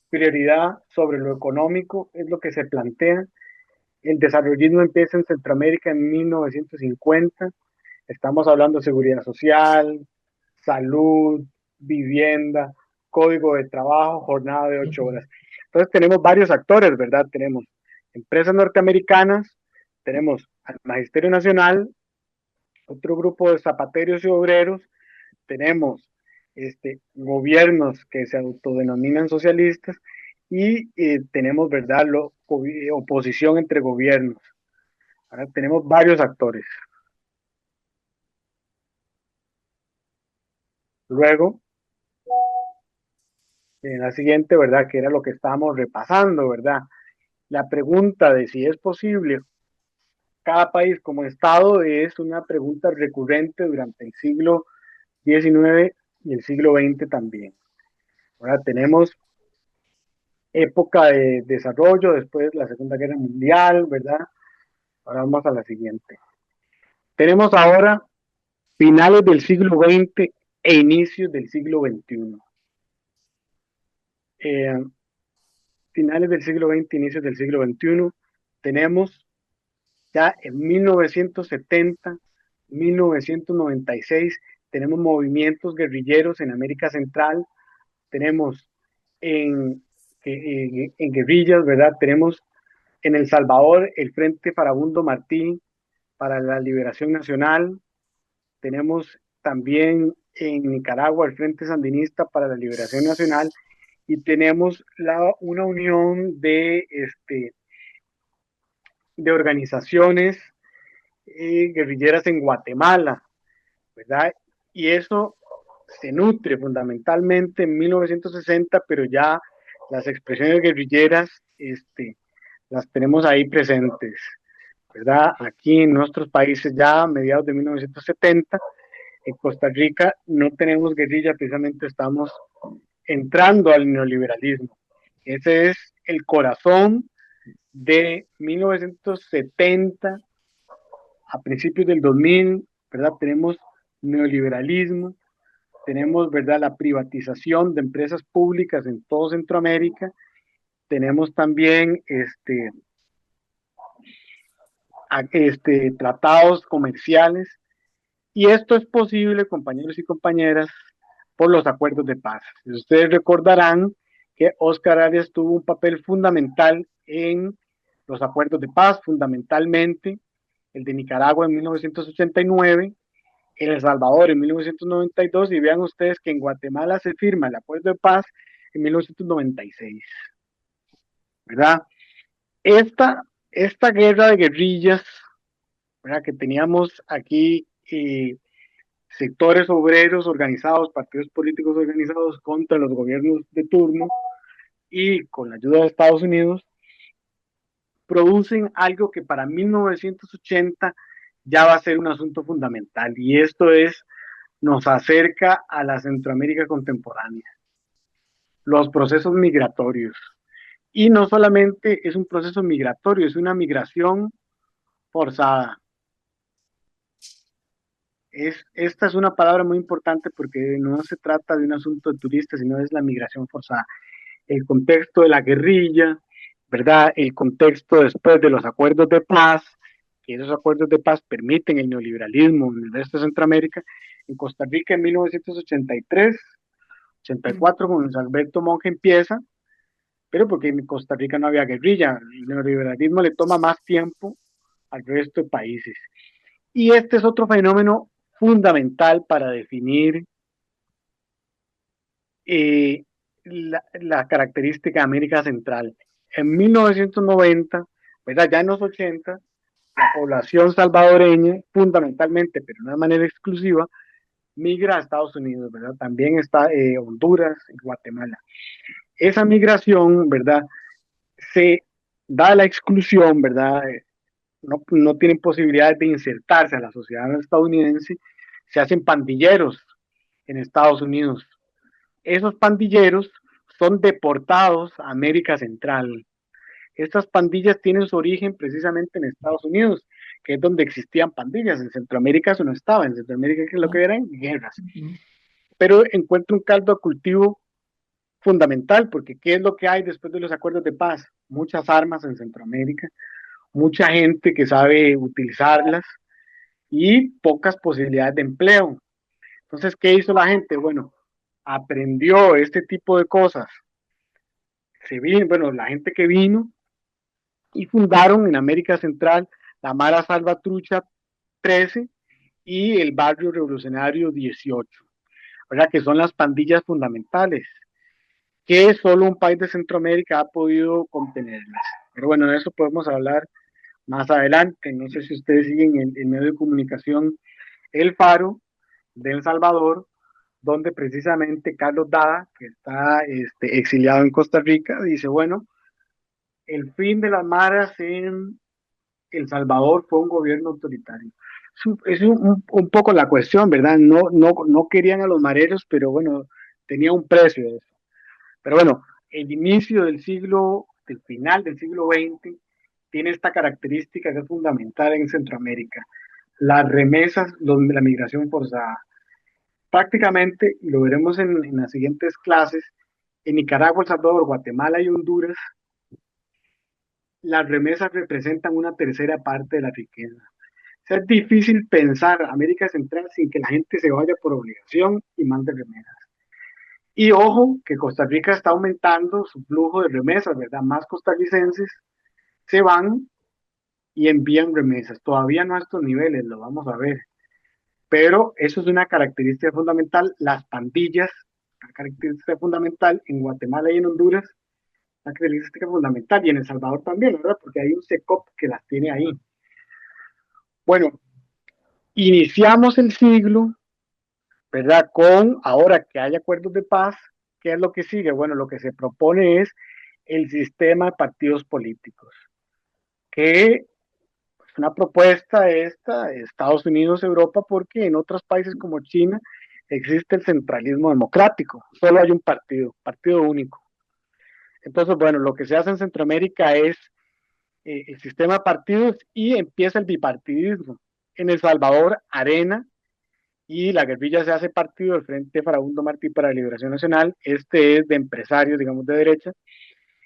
prioridad sobre lo económico, es lo que se plantea. El desarrollismo empieza en Centroamérica en 1950. Estamos hablando de seguridad social, salud, vivienda, código de trabajo, jornada de 8 horas. Entonces tenemos varios actores, ¿verdad? Tenemos empresas norteamericanas, tenemos al Magisterio Nacional, otro grupo de zapateros y obreros, tenemos gobiernos que se autodenominan socialistas y tenemos, ¿verdad?, oposición entre gobiernos. Ahora tenemos varios actores. Luego, en la siguiente, ¿verdad?, que era lo que estábamos repasando, ¿verdad? La pregunta de si es posible cada país como Estado es una pregunta recurrente durante el siglo XIX y el siglo XX también. Ahora tenemos época de desarrollo, después la Segunda Guerra Mundial, ¿verdad? Ahora vamos a la siguiente. Tenemos ahora finales del siglo XX e inicios del siglo XXI. Finales del siglo XX, inicios del siglo XXI, tenemos ya en 1970, 1996, tenemos movimientos guerrilleros en América Central, tenemos en guerrillas, ¿verdad? Tenemos en El Salvador el Frente Farabundo Martí para la Liberación Nacional, tenemos también en Nicaragua el Frente Sandinista para la Liberación Nacional y tenemos una unión de organizaciones guerrilleras en Guatemala, ¿verdad? Y eso se nutre fundamentalmente en 1960, pero ya las expresiones guerrilleras las tenemos ahí presentes, ¿verdad? Aquí en nuestros países ya a mediados de 1970, en Costa Rica no tenemos guerrilla, precisamente estamos entrando al neoliberalismo. Ese es el corazón de 1970 a principios del 2000, ¿verdad? Tenemos neoliberalismo, tenemos, ¿verdad?, la privatización de empresas públicas en todo Centroamérica, tenemos también tratados comerciales, y esto es posible, compañeros y compañeras, por los acuerdos de paz. Ustedes recordarán que Óscar Arias tuvo un papel fundamental en los acuerdos de paz, fundamentalmente el de Nicaragua en 1989, en El Salvador en 1992, y vean ustedes que en Guatemala se firma el acuerdo de paz en 1996, ¿verdad? Esta guerra de guerrillas, ¿verdad?, que teníamos aquí, sectores obreros organizados, partidos políticos organizados contra los gobiernos de turno y con la ayuda de Estados Unidos, producen algo que para 1980 ya va a ser un asunto fundamental, y esto nos acerca a la Centroamérica contemporánea, los procesos migratorios. Y no solamente es un proceso migratorio, es una migración forzada. Esta es una palabra muy importante porque no se trata de un asunto de turistas, sino es la migración forzada. El contexto de la guerrilla, ¿verdad? El contexto después de los acuerdos de paz, que esos acuerdos de paz permiten el neoliberalismo en el resto de Centroamérica. En Costa Rica en 1983, 84, con Luis Alberto Monge empieza, pero porque en Costa Rica no había guerrilla, el neoliberalismo le toma más tiempo al resto de países. Y este es otro fenómeno fundamental para definir la característica de América Central. En 1990, ¿verdad?, ya en los 80, la población salvadoreña, fundamentalmente, pero no de manera exclusiva, migra a Estados Unidos, ¿verdad? También está Honduras y Guatemala. Esa migración, ¿verdad?, se da la exclusión, ¿verdad? No tienen posibilidades de insertarse a la sociedad estadounidense, se hacen pandilleros en Estados Unidos. Esos pandilleros son deportados a América Central. Estas pandillas tienen su origen precisamente en Estados Unidos, que es donde existían pandillas. En Centroamérica eso no estaba, en Centroamérica lo que eran guerras. Pero encuentra un caldo de cultivo fundamental, porque ¿qué es lo que hay después de los acuerdos de paz? Muchas armas en Centroamérica, mucha gente que sabe utilizarlas y pocas posibilidades de empleo. Entonces, ¿qué hizo la gente? Bueno, aprendió este tipo de cosas, bueno, la gente que vino y fundaron en América Central la Mara Salvatrucha 13 y el Barrio Revolucionario 18, ¿verdad? Que son las pandillas fundamentales, que solo un país de Centroamérica ha podido contenerlas. Pero bueno, de eso podemos hablar más adelante. No sé si ustedes siguen el medio de comunicación El Faro de El Salvador, donde precisamente Carlos Dada, que está exiliado en Costa Rica, dice, bueno, el fin de las maras en El Salvador fue un gobierno autoritario. Es un poco la cuestión, ¿verdad? No querían a los mareros, pero bueno, tenía un precio eso. Pero bueno, el inicio del final del siglo XX, tiene esta característica que es fundamental en Centroamérica. Las remesas, la migración forzada. Prácticamente, y lo veremos en las siguientes clases, en Nicaragua, El Salvador, Guatemala y Honduras, las remesas representan una tercera parte de la riqueza. O sea, es difícil pensar América Central sin que la gente se vaya por obligación y mande remesas. Y ojo, que Costa Rica está aumentando su flujo de remesas, ¿verdad? Más costarricenses se van y envían remesas. Todavía no a estos niveles, lo vamos a ver. Pero eso es una característica fundamental. Las pandillas, una característica fundamental en Guatemala y en Honduras, una característica fundamental, y en El Salvador también, ¿verdad? Porque hay un SECOP que las tiene ahí. Bueno, iniciamos el siglo, ¿verdad? Ahora que hay acuerdos de paz, ¿qué es lo que sigue? Bueno, lo que se propone es el sistema de partidos políticos, que es una propuesta esta de Estados Unidos, Europa, porque en otros países como China existe el centralismo democrático, solo hay un partido único. Entonces, bueno, lo que se hace en Centroamérica es el sistema de partidos y empieza el bipartidismo. En El Salvador, Arena y la guerrilla se hace partido del Frente Farabundo Martí para la Liberación Nacional. Este es de empresarios, digamos, de derecha.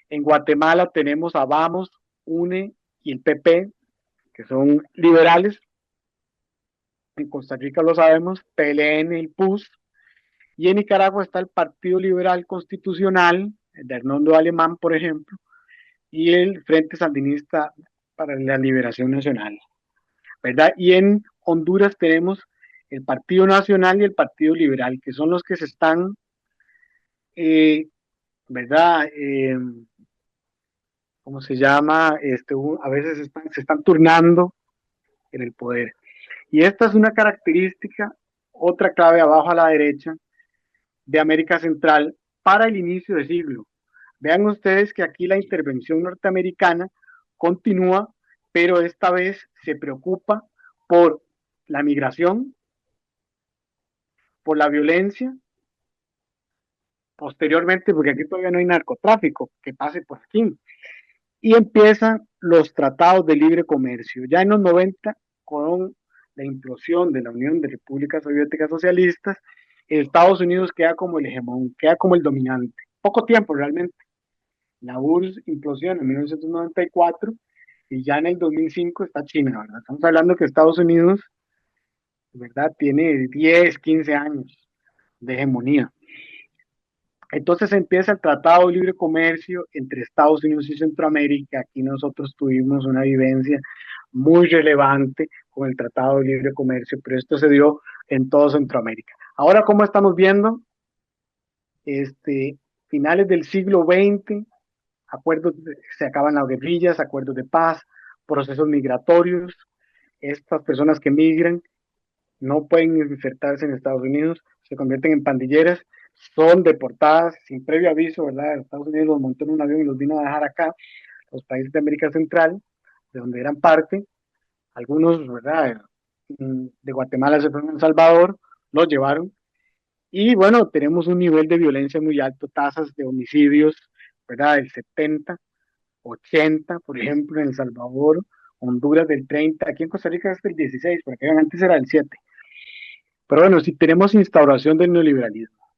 En Guatemala tenemos a Vamos, UNE y el PP, que son liberales. En Costa Rica lo sabemos, PLN y PUS. Y en Nicaragua está el Partido Liberal Constitucional, de Hernando Alemán, por ejemplo, y el Frente Sandinista para la Liberación Nacional, ¿verdad? Y en Honduras tenemos el Partido Nacional y el Partido Liberal, que son los que se están, ¿verdad? ¿Cómo se llama? A veces se están turnando en el poder. Y esta es una característica, otra clave abajo a la derecha, de América Central para el inicio del siglo. Vean ustedes que aquí la intervención norteamericana continúa, pero esta vez se preocupa por la migración, por la violencia, posteriormente, porque aquí todavía no hay narcotráfico, que pase por aquí. Y empiezan los tratados de libre comercio. Ya en los 90, con la implosión de la Unión de Repúblicas Soviéticas Socialistas, Estados Unidos queda como el hegemón, queda como el dominante. Poco tiempo realmente. La URSS implosiona en 1994 y ya en el 2005 está China, ¿verdad? Estamos hablando que Estados Unidos, ¿verdad? Tiene 10, 15 años de hegemonía. Entonces empieza el Tratado de Libre Comercio entre Estados Unidos y Centroamérica. Aquí nosotros tuvimos una vivencia muy relevante con el Tratado de Libre Comercio, pero esto se dio en todo Centroamérica. Ahora, ¿cómo estamos viendo? Finales del siglo XX, se acaban las guerrillas, acuerdos de paz, procesos migratorios. Estas personas que migran no pueden insertarse en Estados Unidos, se convierten en pandilleras, son deportadas sin previo aviso, ¿verdad? Estados Unidos los montó en un avión y los vino a dejar acá, los países de América Central, de donde eran parte, algunos, ¿verdad? De Guatemala se fueron a El Salvador, los llevaron, y bueno, tenemos un nivel de violencia muy alto, tasas de homicidios, ¿verdad? Del 70, 80, por ejemplo, en El Salvador, Honduras del 30, aquí en Costa Rica es del 16, porque antes era el 7. Pero bueno, si tenemos instauración del neoliberalismo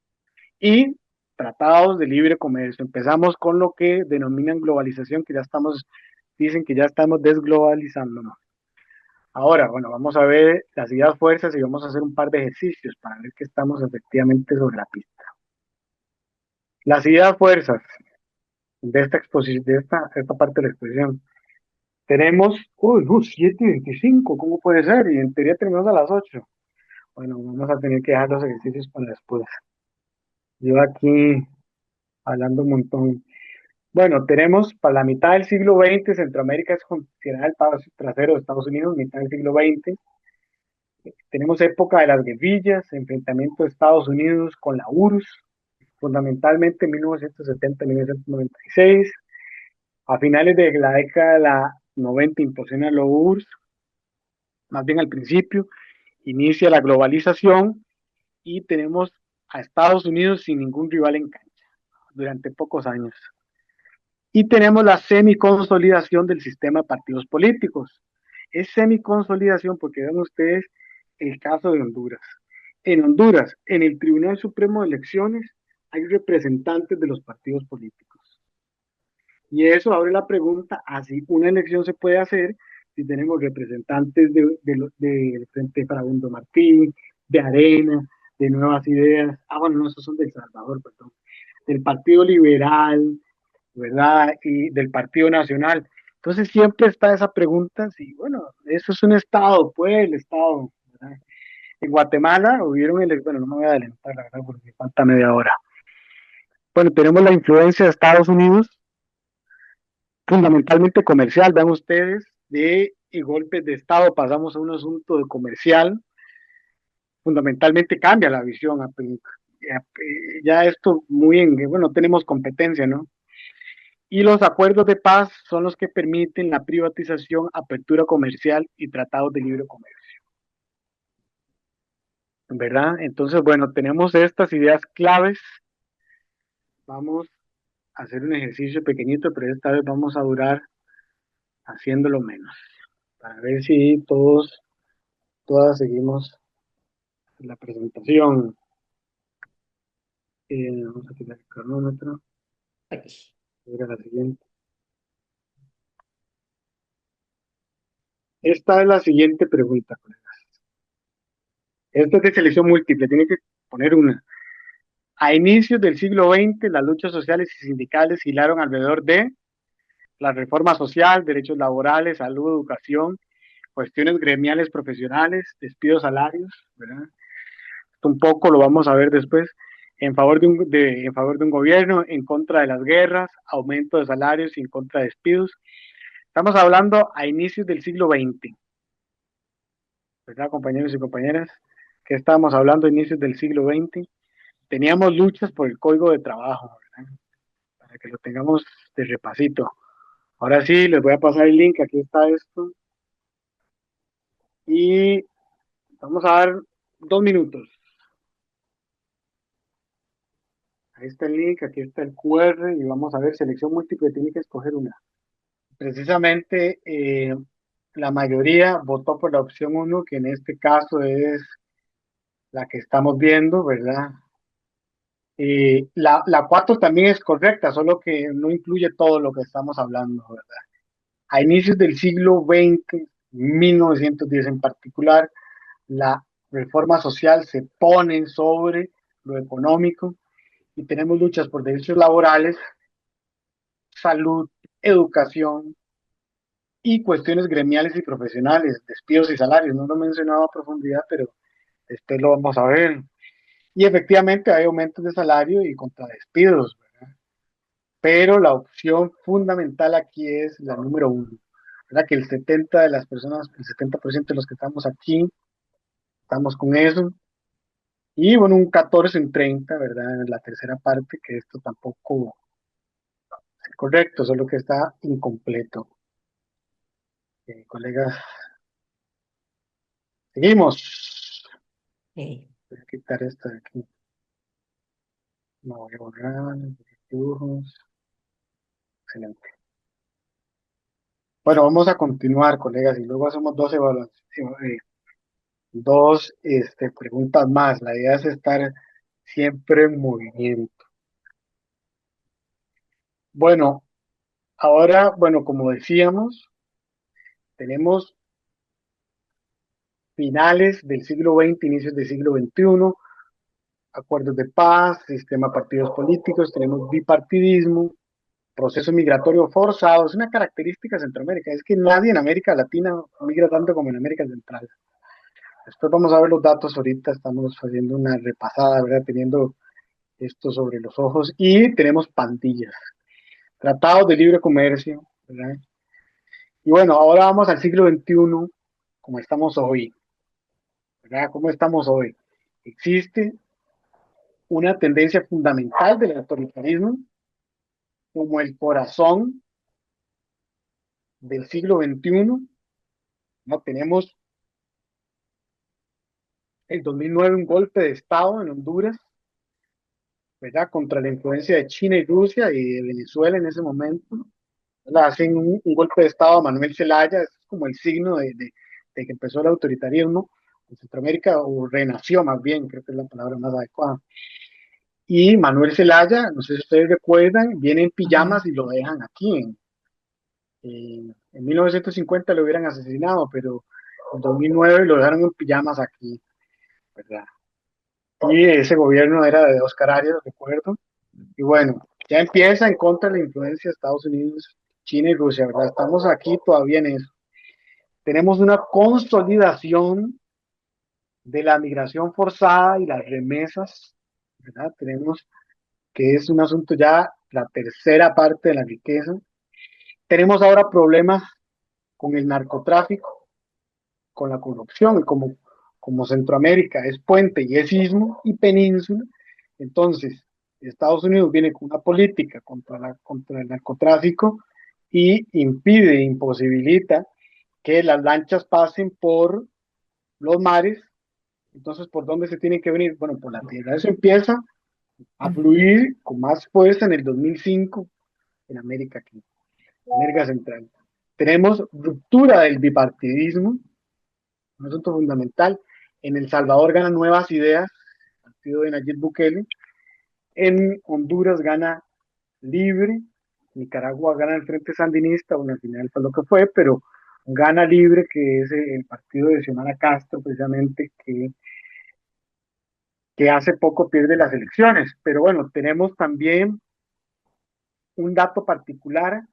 y tratados de libre comercio, empezamos con lo que denominan globalización, que dicen que ya estamos desglobalizándonos. Ahora, bueno, vamos a ver las ideas fuerzas y vamos a hacer un par de ejercicios para ver que estamos efectivamente sobre la pista. Las ideas fuerzas de esta exposición, de esta parte de la exposición. Tenemos, uy, no, 7:25, ¿cómo puede ser? Y en teoría terminamos a las 8. Bueno, vamos a tener que dejar los ejercicios para después. Yo aquí hablando un montón. Bueno, tenemos para la mitad del siglo XX, Centroamérica es considerada el paso trasero de Estados Unidos, mitad del siglo XX. Tenemos época de las guerrillas, enfrentamiento de Estados Unidos con la URSS, fundamentalmente en 1970-1996. A finales de la década de la 90 impulsiona la URSS, más bien al principio, inicia la globalización y tenemos a Estados Unidos sin ningún rival en cancha durante pocos años. Y tenemos la semiconsolidación del sistema de partidos políticos. Es semiconsolidación porque vean ustedes el caso de Honduras. En Honduras, en el Tribunal Supremo de Elecciones, hay representantes de los partidos políticos. Y eso abre la pregunta, así una elección se puede hacer si tenemos representantes del Frente Farabundo Martí, de Arena, de Nuevas Ideas, bueno, no, esos son de El Salvador, perdón, del Partido Liberal, ¿verdad? Y del Partido Nacional. Entonces siempre está esa pregunta, si, bueno, eso es un Estado, pues el Estado, ¿verdad? En Guatemala hubieron bueno, no me voy a adelantar, la verdad, porque falta media hora. Bueno, tenemos la influencia de Estados Unidos, fundamentalmente comercial, vean ustedes, de golpes de Estado pasamos a un asunto de comercial, fundamentalmente cambia la visión, ya esto muy bueno, tenemos competencia, ¿no? Y los acuerdos de paz son los que permiten la privatización, apertura comercial y tratados de libre comercio, ¿verdad? Entonces, bueno, tenemos estas ideas claves. Vamos a hacer un ejercicio pequeñito, pero esta vez vamos a durar haciéndolo menos, para ver si todas seguimos la presentación. Vamos a tirar el cronómetro. Voy a la siguiente. Esta es la siguiente pregunta, colegas. Esta es de selección múltiple, tiene que poner una. A inicios del siglo XX, las luchas sociales y sindicales gilaron alrededor de la reforma social, derechos laborales, salud, educación, cuestiones gremiales profesionales, despidos, salarios, ¿verdad? Esto un poco lo vamos a ver después. En favor de un gobierno, en contra de las guerras, aumento de salarios y en contra de despidos. Estamos hablando a inicios del siglo XX, ¿verdad, compañeros y compañeras? ¿Qué estábamos hablando a inicios del siglo XX? Teníamos luchas por el Código de Trabajo, ¿verdad? Para que lo tengamos de repasito. Ahora sí, les voy a pasar el link, aquí está esto. Y vamos a dar 2 minutos. Ahí está el link, aquí está el QR y vamos a ver, selección múltiple, tiene que escoger una. Precisamente la mayoría votó por la opción 1, que en este caso es la que estamos viendo, ¿verdad? La 4 también es correcta, solo que no incluye todo lo que estamos hablando, ¿verdad? A inicios del siglo XX, 1910 en particular, la reforma social se pone sobre lo económico y tenemos luchas por derechos laborales, salud, educación y cuestiones gremiales y profesionales, despidos y salarios. No lo he mencionado a profundidad, pero después lo vamos a ver. Y efectivamente hay aumentos de salario y contra despidos, ¿verdad? Pero la opción fundamental aquí es la número 1, ¿verdad? Que el 70% de las personas, el 70% de los que estamos aquí, estamos con eso. Y bueno, un 14 en 30, ¿verdad? En la tercera parte, que esto tampoco es correcto, solo que está incompleto. Colegas, seguimos. Okay. Voy a quitar esto de aquí. No voy a borrar dibujos. Excelente. Bueno, vamos a continuar, colegas, y luego hacemos 2 evaluaciones, dos preguntas más. La idea es estar siempre en movimiento. Bueno, ahora, bueno, como decíamos, tenemos finales del siglo XX, inicios del siglo XXI, acuerdos de paz, sistema de partidos políticos, tenemos bipartidismo, proceso migratorio forzado. Es una característica de Centroamérica, es que nadie en América Latina migra tanto como en América Central. Después vamos a ver los datos ahorita, estamos haciendo una repasada, ¿verdad? Teniendo esto sobre los ojos, y tenemos pandillas, tratados de libre comercio, ¿verdad? Y bueno, ahora vamos al siglo XXI, como estamos hoy, ¿verdad? ¿Cómo estamos hoy? Existe una tendencia fundamental del autoritarismo como el corazón del siglo XXI. ¿No? Tenemos el 2009 un golpe de Estado en Honduras, ¿verdad? Contra la influencia de China y Rusia y de Venezuela en ese momento. Le hacen un golpe de Estado a Manuel Zelaya, es como el signo de que empezó el autoritarismo en Centroamérica, o renació más bien, creo que es la palabra más adecuada. Y Manuel Zelaya, no sé si ustedes recuerdan, viene en pijamas y lo dejan aquí. En 1950 lo hubieran asesinado, pero en 2009 lo dejaron en pijamas aquí, ¿verdad? Y ese gobierno era de Oscar Arias, recuerdo. Y bueno, ya empieza en contra de la influencia de Estados Unidos, China y Rusia, ¿verdad? Estamos aquí todavía en eso. Tenemos una consolidación de la migración forzada y las remesas, ¿verdad? Tenemos que es un asunto ya la tercera parte de la riqueza. Tenemos ahora problemas con el narcotráfico, con la corrupción, y como Centroamérica es puente y es istmo y península, entonces Estados Unidos viene con una política contra el narcotráfico y impide, imposibilita que las lanchas pasen por los mares. Entonces, ¿por dónde se tienen que venir? Bueno, por la tierra. Eso empieza a fluir con más fuerza en el 2005 en América, aquí, América Central. Tenemos ruptura del bipartidismo, un asunto fundamental. En El Salvador gana Nuevas Ideas, el partido de Nayib Bukele. En Honduras gana Libre. Nicaragua gana el Frente Sandinista, bueno, al final fue lo que fue, pero gana Libre, que es el partido de Xiomara Castro, precisamente, que hace poco pierde las elecciones. Pero bueno, tenemos también un dato particular,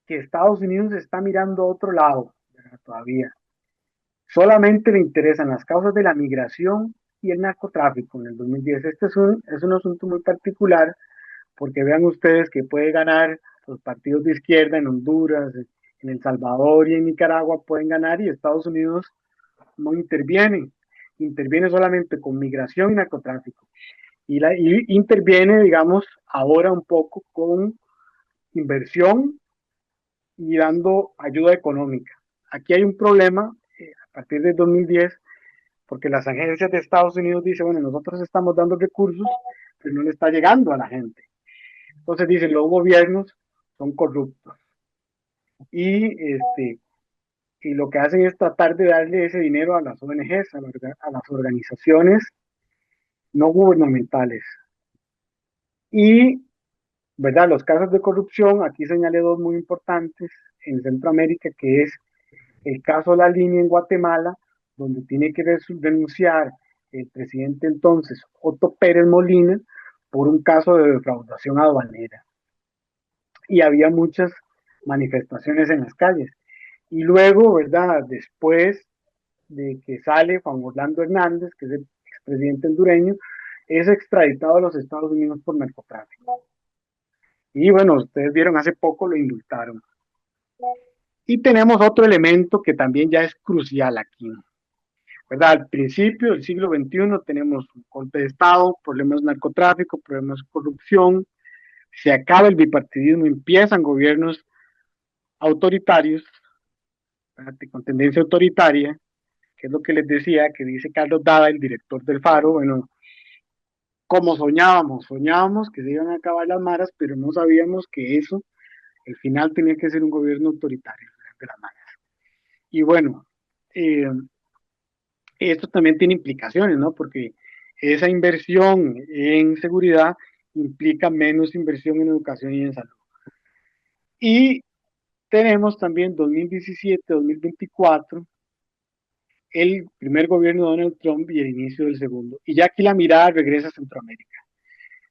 que Estados Unidos está mirando a otro lado, ¿verdad? Todavía. Solamente le interesan las causas de la migración y el narcotráfico en el 2010. Este es un asunto muy particular, porque vean ustedes que puede ganar los partidos de izquierda en Honduras, en El Salvador y en Nicaragua pueden ganar, y Estados Unidos no interviene. Interviene solamente con migración y narcotráfico. Y interviene, digamos, ahora un poco con inversión y dando ayuda económica. Aquí hay un problema a partir del 2010, porque las agencias de Estados Unidos dicen, bueno, nosotros estamos dando recursos, pero no le está llegando a la gente. Entonces dicen, los gobiernos son corruptos. Y lo que hacen es tratar de darle ese dinero a las ONGs, a las organizaciones no gubernamentales. Y, ¿verdad? Los casos de corrupción, aquí señalé dos muy importantes en Centroamérica, que es el caso La Línea en Guatemala, donde tiene que denunciar el presidente entonces, Otto Pérez Molina, por un caso de defraudación aduanera. Y había muchas manifestaciones en las calles. Y luego, ¿verdad? Después de que sale Juan Orlando Hernández, que es el expresidente hondureño, es extraditado a los Estados Unidos por narcotráfico. Y bueno, ustedes vieron, hace poco lo indultaron. Y tenemos otro elemento que también ya es crucial aquí, ¿verdad? Al principio del siglo XXI tenemos un golpe de Estado, problemas de narcotráfico, problemas de corrupción, se acaba el bipartidismo, empiezan gobiernos autoritarios, ¿verdad? Con tendencia autoritaria, que es lo que les decía, que dice Carlos Dada, el director del Faro. Bueno, como soñábamos que se iban a acabar las maras, pero no sabíamos que eso, el final tenía que ser un gobierno autoritario de las maras. Y bueno, esto también tiene implicaciones, ¿no? Porque esa inversión en seguridad implica menos inversión en educación y en salud. Y tenemos también 2017, 2024, el primer gobierno de Donald Trump y el inicio del segundo. Y ya aquí la mirada regresa a Centroamérica.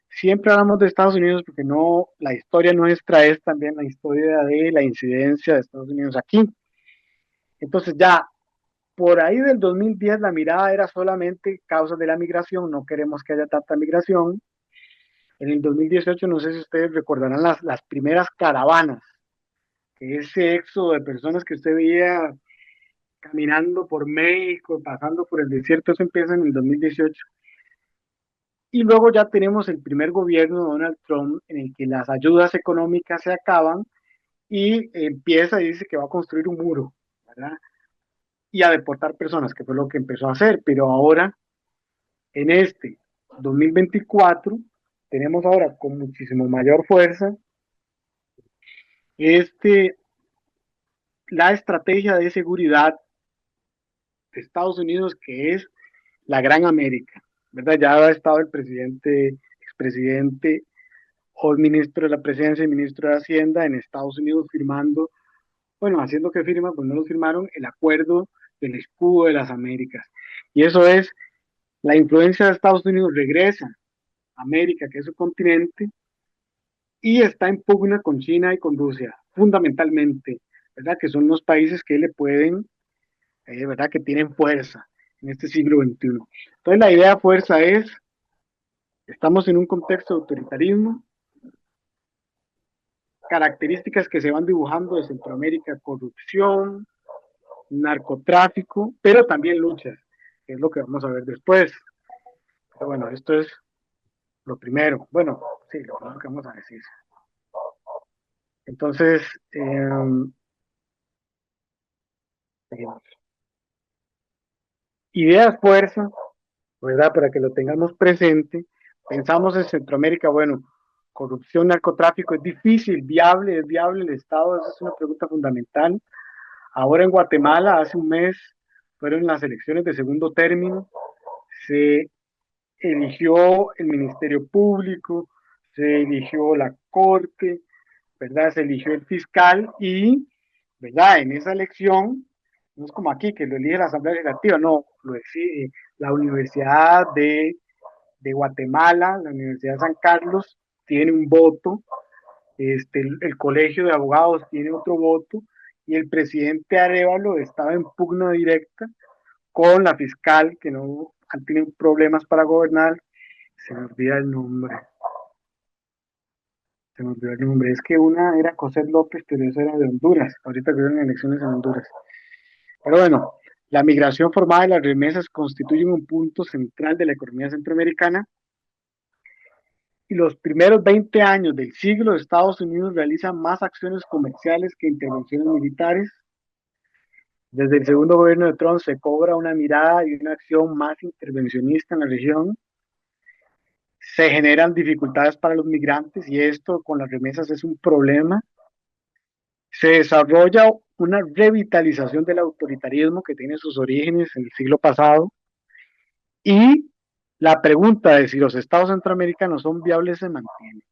Siempre hablamos de Estados Unidos porque no, la historia nuestra es también la historia de la incidencia de Estados Unidos aquí. Entonces ya por ahí del 2010 la mirada era solamente causas de la migración, no queremos que haya tanta migración. En el 2018, no sé si ustedes recordarán las primeras caravanas, ese éxodo de personas que usted veía caminando por México, pasando por el desierto, eso empieza en el 2018. Y luego ya tenemos el primer gobierno de Donald Trump en el que las ayudas económicas se acaban y empieza y dice que va a construir un muro, ¿verdad? Y a deportar personas, que fue lo que empezó a hacer. Pero ahora, en este 2024, tenemos ahora con muchísimo mayor fuerza este, la estrategia de seguridad de Estados Unidos, que es la Gran América, ¿verdad? Ya ha estado el presidente, expresidente o el ministro de la Presidencia y ministro de Hacienda en Estados Unidos firmando, bueno, haciendo que firma, pues no lo firmaron, el acuerdo del escudo de las Américas. Y eso es, la influencia de Estados Unidos regresa a América, que es su continente, y está en pugna con China y con Rusia, fundamentalmente, ¿verdad? Que son los países que le pueden, ¿verdad? Que tienen fuerza en este siglo XXI. Entonces la idea fuerza es, estamos en un contexto de autoritarismo, características que se van dibujando de Centroamérica: corrupción, narcotráfico, pero también luchas, que es lo que vamos a ver después. Pero bueno, esto es lo primero. Bueno, sí, lo primero que vamos a decir. Entonces, seguimos. Ideas fuerza, ¿verdad? Para que lo tengamos presente. Pensamos en Centroamérica, bueno, corrupción, narcotráfico, es difícil, es viable el Estado, esa es una pregunta fundamental. Ahora en Guatemala, hace un mes, fueron las elecciones de segundo término, se eligió el Ministerio Público, se eligió la Corte, ¿verdad? Se eligió el fiscal y, ¿verdad? En esa elección, no es como aquí que lo elige la Asamblea Legislativa, no, lo elige la Universidad de Guatemala, la Universidad de San Carlos tiene un voto, el Colegio de Abogados tiene otro voto, y el presidente Arévalo estaba en pugna directa con la fiscal, que no han tenido problemas para gobernar. Se me olvida el nombre. Se me olvidó el nombre. Es que una era José López, pero eso era de Honduras. Ahorita que en elecciones en Honduras. Pero bueno, la migración formada de las remesas constituye un punto central de la economía centroamericana. Y los primeros 20 años del siglo, Estados Unidos realiza más acciones comerciales que intervenciones militares. Desde el segundo gobierno de Trump se cobra una mirada y una acción más intervencionista en la región. Se generan dificultades para los migrantes y esto con las remesas es un problema. Se desarrolla una revitalización del autoritarismo que tiene sus orígenes en el siglo pasado, y la pregunta de si los estados centroamericanos son viables se mantiene.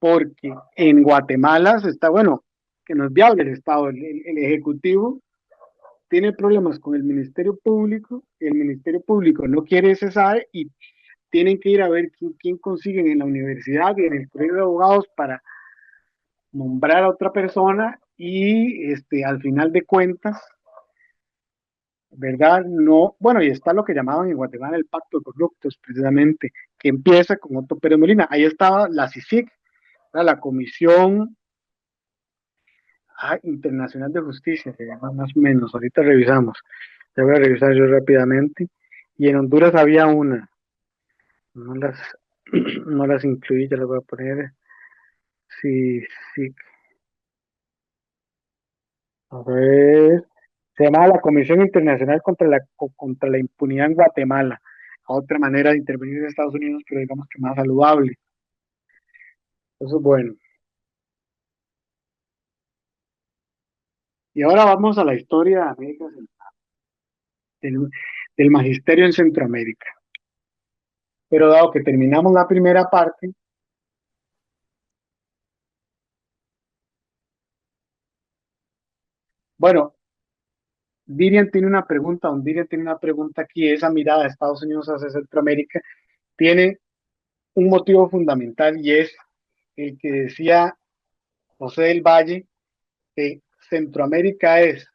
Porque en Guatemala se está, bueno, que no es viable el Estado, el Ejecutivo tiene problemas con el Ministerio Público, el Ministerio Público no quiere cesar y tienen que ir a ver quién consiguen en la universidad y en el colegio de abogados para nombrar a otra persona, y al final de cuentas, ¿verdad? No, bueno, y está lo que llamaban en Guatemala el pacto de corruptos, precisamente, que empieza con Otto Pérez Molina. Ahí estaba la CICIG, la Comisión Internacional de Justicia, se llama más o menos, ahorita revisamos, te voy a revisar yo rápidamente, y en Honduras había una, no las, no las incluí, ya las voy a poner, sí, sí, a ver, se llama la Comisión Internacional contra la Impunidad en Guatemala, otra manera de intervenir en Estados Unidos, pero digamos que más saludable. Eso es bueno. Y ahora vamos a la historia de América Central, del magisterio en Centroamérica. Pero dado que terminamos la primera parte, bueno, Dirian tiene una pregunta, don Dirian tiene una pregunta aquí, esa mirada de Estados Unidos hacia Centroamérica tiene un motivo fundamental y es el que decía José del Valle, que Centroamérica es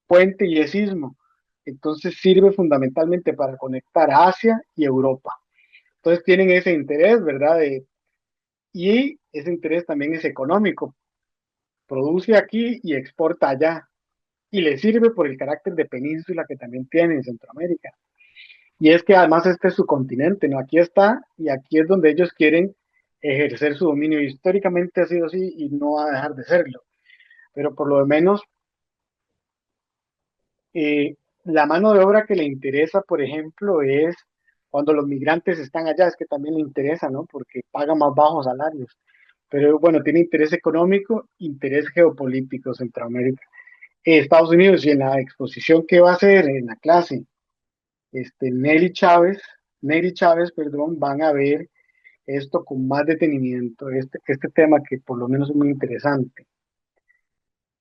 puente y es istmo, entonces sirve fundamentalmente para conectar Asia y Europa. Entonces tienen ese interés, ¿verdad? Y ese interés también es económico, produce aquí y exporta allá, y le sirve por el carácter de península que también tiene en Centroamérica. Y es que además este es su continente, ¿no? Aquí está y aquí es donde ellos quieren ejercer su dominio. Históricamente ha sido así y no va a dejar de serlo. Pero por lo menos la mano de obra que le interesa, por ejemplo, es cuando los migrantes están allá, es que también le interesa, ¿no? Porque pagan más bajos salarios. Pero bueno, tiene interés económico, interés geopolítico Centroamérica. Estados Unidos y en la exposición que va a hacer en la clase, Nelly Chávez, perdón, van a ver esto con más detenimiento, este tema que por lo menos es muy interesante.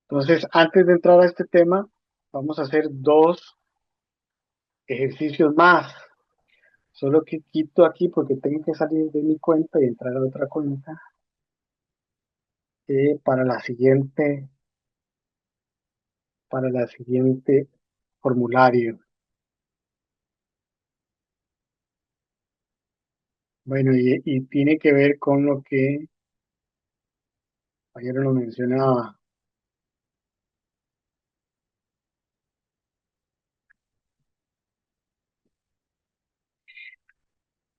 Entonces, antes de entrar a este tema, vamos a hacer dos ejercicios más. Solo que quito aquí porque tengo que salir de mi cuenta y entrar a otra cuenta para la siguiente formulario. Bueno, y tiene que ver con lo que ayer lo mencionaba.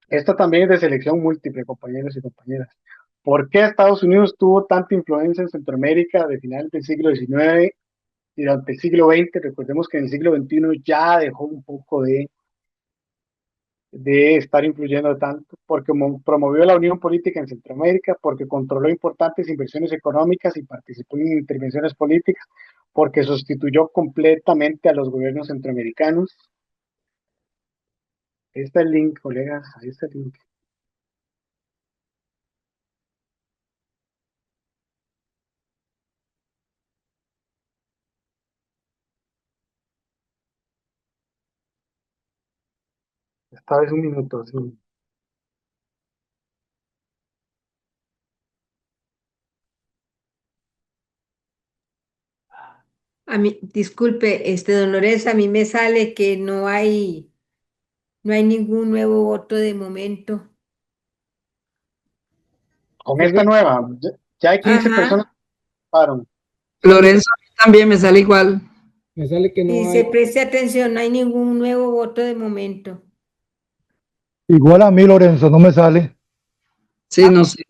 Esta también es de selección múltiple, compañeros y compañeras. ¿Por qué Estados Unidos tuvo tanta influencia en Centroamérica de finales del siglo XIX y durante el siglo XX? Recordemos que en el siglo XXI ya dejó un poco de estar influyendo tanto, porque promovió la unión política en Centroamérica, porque controló importantes inversiones económicas y participó en intervenciones políticas, porque sustituyó completamente a los gobiernos centroamericanos. Ahí está el link, colegas, ahí está el link. Esta vez un minuto, sí. A mí, disculpe, don Lorenzo, a mí me sale que no hay ningún nuevo voto de momento. Con esta nueva, ya hay 15 personas Ajá, que participaron. Lorenzo, a mí también me sale igual. Me sale que y no se hay. preste atención, no hay ningún nuevo voto de momento. Igual a mí, Lorenzo, no me sale. Sí, no sé.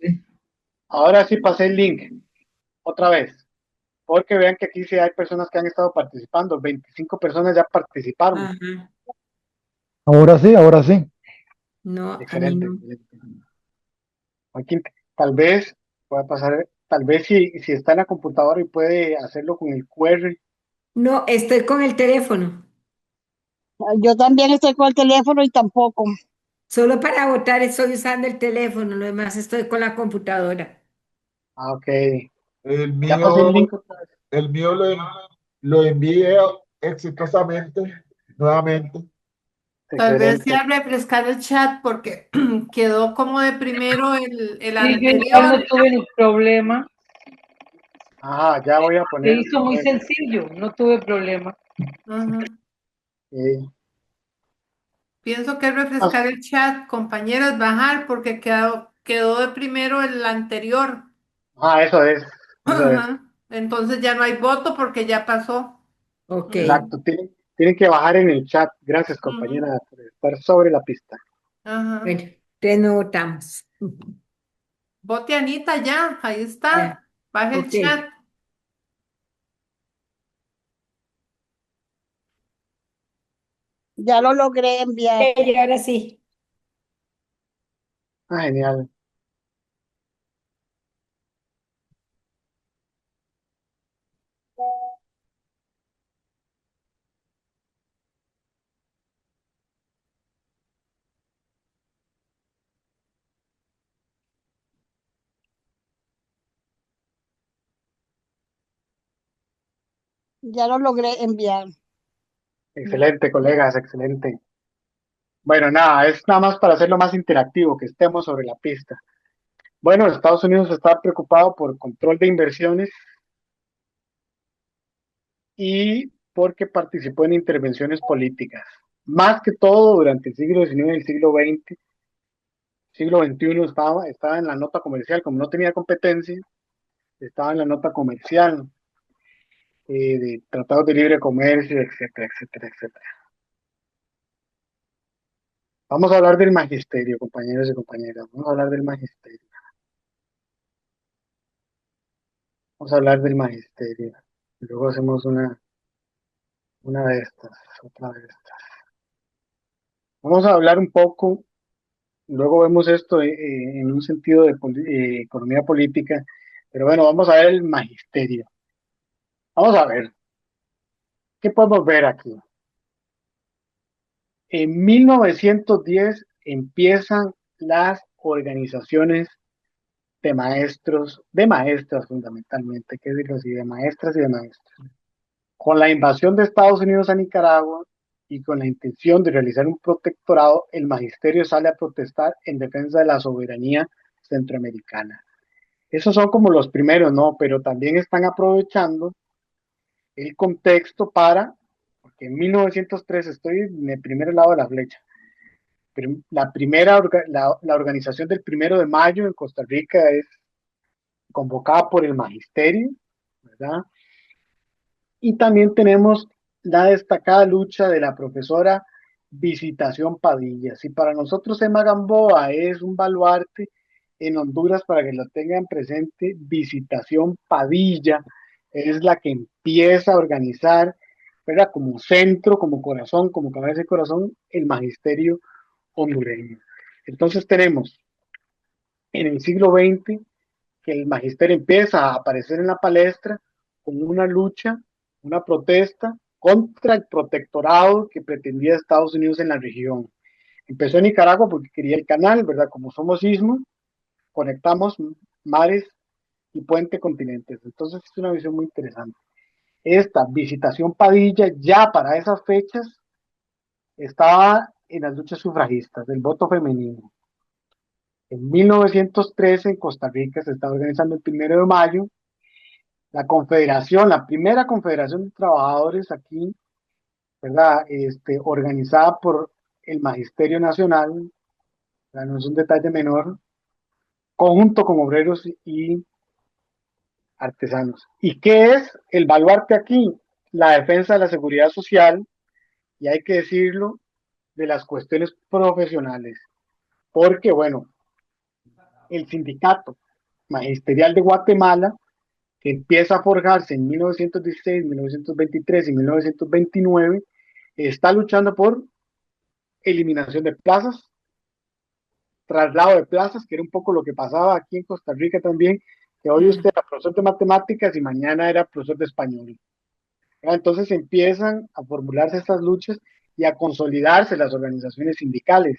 Ahora sí pasé el link, otra vez, porque vean que aquí sí hay personas que han estado participando, 25 personas ya participaron. Ajá, Ahora sí, ahora sí. no, a mí Excelente, no. excelente. Aquí, tal vez pueda pasar, tal vez si está en la computadora y puede hacerlo con el QR. No, estoy con el teléfono. Yo también estoy con el teléfono y tampoco. Solo para votar estoy usando el teléfono, lo demás estoy con la computadora. Ah, ok. El Ya pasé el mío, link otra vez. el mío lo envié exitosamente, nuevamente. Tal vez Excelente. sea refrescar el chat porque quedó como de primero el Sí, yo igual anterior. no tuve ni problema. Ajá, ya voy a Se poner. hizo muy sencillo, no tuve problema. Ajá. eh, Pienso que es refrescar el chat, compañeros, bajar porque quedó de primero el anterior. eso es. Eso es. Ajá. Entonces ya no hay voto porque ya pasó. Ok, Ujú. Exacto. Tienen que bajar en el chat. Gracias, Ujú. compañera, por estar sobre la pista. Ajá. bueno, entonces no votamos. Vote Anita ya, ahí Ya, está. Baje el ok. chat. Ya lo logré enviar. Y ahora sí. Ah, genial. Ya lo logré enviar. Excelente, colegas, excelente. Bueno, nada, es nada más para hacerlo más interactivo, que estemos sobre la pista. Bueno, Estados Unidos está preocupado por control de inversiones y porque participó en intervenciones políticas. Más que todo durante el siglo XIX y el siglo XX, siglo XXI estaba en la nota comercial, como no tenía competencia, estaba en la nota comercial, de tratados de libre comercio, etcétera, etcétera, etcétera. Vamos a hablar del magisterio, compañeros y compañeras. Vamos a hablar del magisterio. Vamos a hablar del magisterio. Y luego hacemos una de estas, otra de estas. Vamos a hablar un poco, luego vemos esto en un sentido de economía política, pero bueno, vamos a ver el magisterio. Vamos a ver, ¿qué podemos ver aquí? En 1910 empiezan las organizaciones de maestros, de maestras fundamentalmente, que decirlo así, de maestras y de maestros. Con la invasión de Estados Unidos a Nicaragua y con la intención de realizar un protectorado, el magisterio sale a protestar en defensa de la soberanía centroamericana. Esos son como los primeros, ¿no? Pero también están aprovechando el contexto porque en 1903 estoy en el primer lado de la flecha. La organización del 1 de mayo en Costa Rica es convocada por el magisterio, ¿verdad? Y también tenemos la destacada lucha de la profesora Visitación Padilla. Si para nosotros Emma Gamboa es un baluarte, en Honduras, para que lo tengan presente, Visitación Padilla es la que empieza a organizar, ¿verdad? Como centro, como corazón, como cabeza y corazón, el magisterio hondureño. Entonces tenemos en el siglo XX que el magisterio empieza a aparecer en la palestra con una lucha, una protesta contra el protectorado que pretendía Estados Unidos en la región. Empezó en Nicaragua porque quería el canal, ¿verdad? Como somos istmo, conectamos mares y puente continentes. Entonces es una visión muy interesante. Esta Visitación Padilla ya para esas fechas estaba en las luchas sufragistas del voto femenino. En 1913 en Costa Rica se está organizando el 1 de mayo. La confederación, la primera confederación de trabajadores aquí, ¿verdad? Organizada por el Magisterio Nacional, ¿verdad? No es un detalle menor, conjunto con obreros y artesanos. ¿Y qué es el baluarte aquí? La defensa de la seguridad social, y hay que decirlo, de las cuestiones profesionales. Porque, bueno, el sindicato magisterial de Guatemala, que empieza a forjarse en 1916, 1923 y 1929, está luchando por eliminación de plazas, traslado de plazas, que era un poco lo que pasaba aquí en Costa Rica también, que hoy usted era profesor de matemáticas y mañana era profesor de español. Entonces empiezan a formularse estas luchas y a consolidarse las organizaciones sindicales.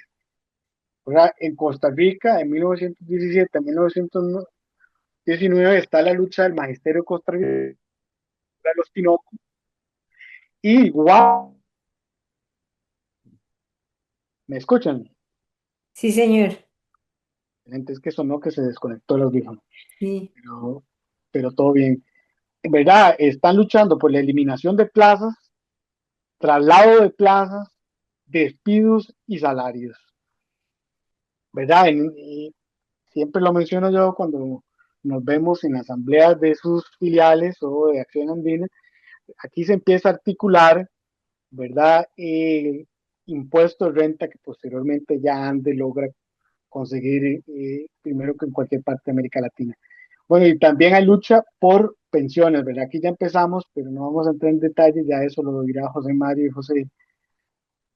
En Costa Rica, en 1917 a 1919, está la lucha del magisterio costarricense, los Tinoco, y igual, ¿me escuchan? Sí, señor. Es que sonó que se desconectó el audífono. Sí. Pero todo bien. En verdad, están luchando por la eliminación de plazas, traslado de plazas, despidos y salarios. ¿Verdad? Y siempre lo menciono yo cuando nos vemos en asambleas de sus filiales o de Acción Andina. Aquí se empieza a articular, ¿verdad? El impuesto de renta que posteriormente ya Ande logra conseguir primero que en cualquier parte de América Latina. Bueno, y también hay lucha por pensiones, ¿verdad? Aquí ya empezamos, pero no vamos a entrar en detalle, ya eso lo dirá José Mario y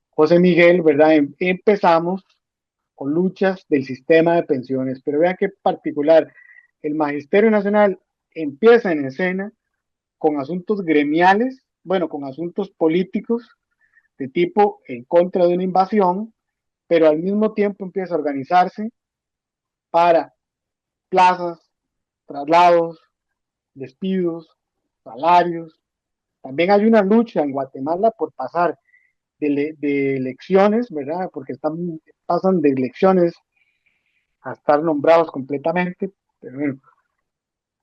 José Miguel, ¿verdad? Empezamos con luchas del sistema de pensiones, pero vean qué particular, el Magisterio Nacional empieza en escena con asuntos gremiales, bueno, con asuntos políticos de tipo en contra de una invasión, pero al mismo tiempo empieza a organizarse para plazas, traslados, despidos, salarios. También hay una lucha en Guatemala por pasar de elecciones, ¿verdad? Porque pasan de elecciones a estar nombrados completamente. Pero bueno,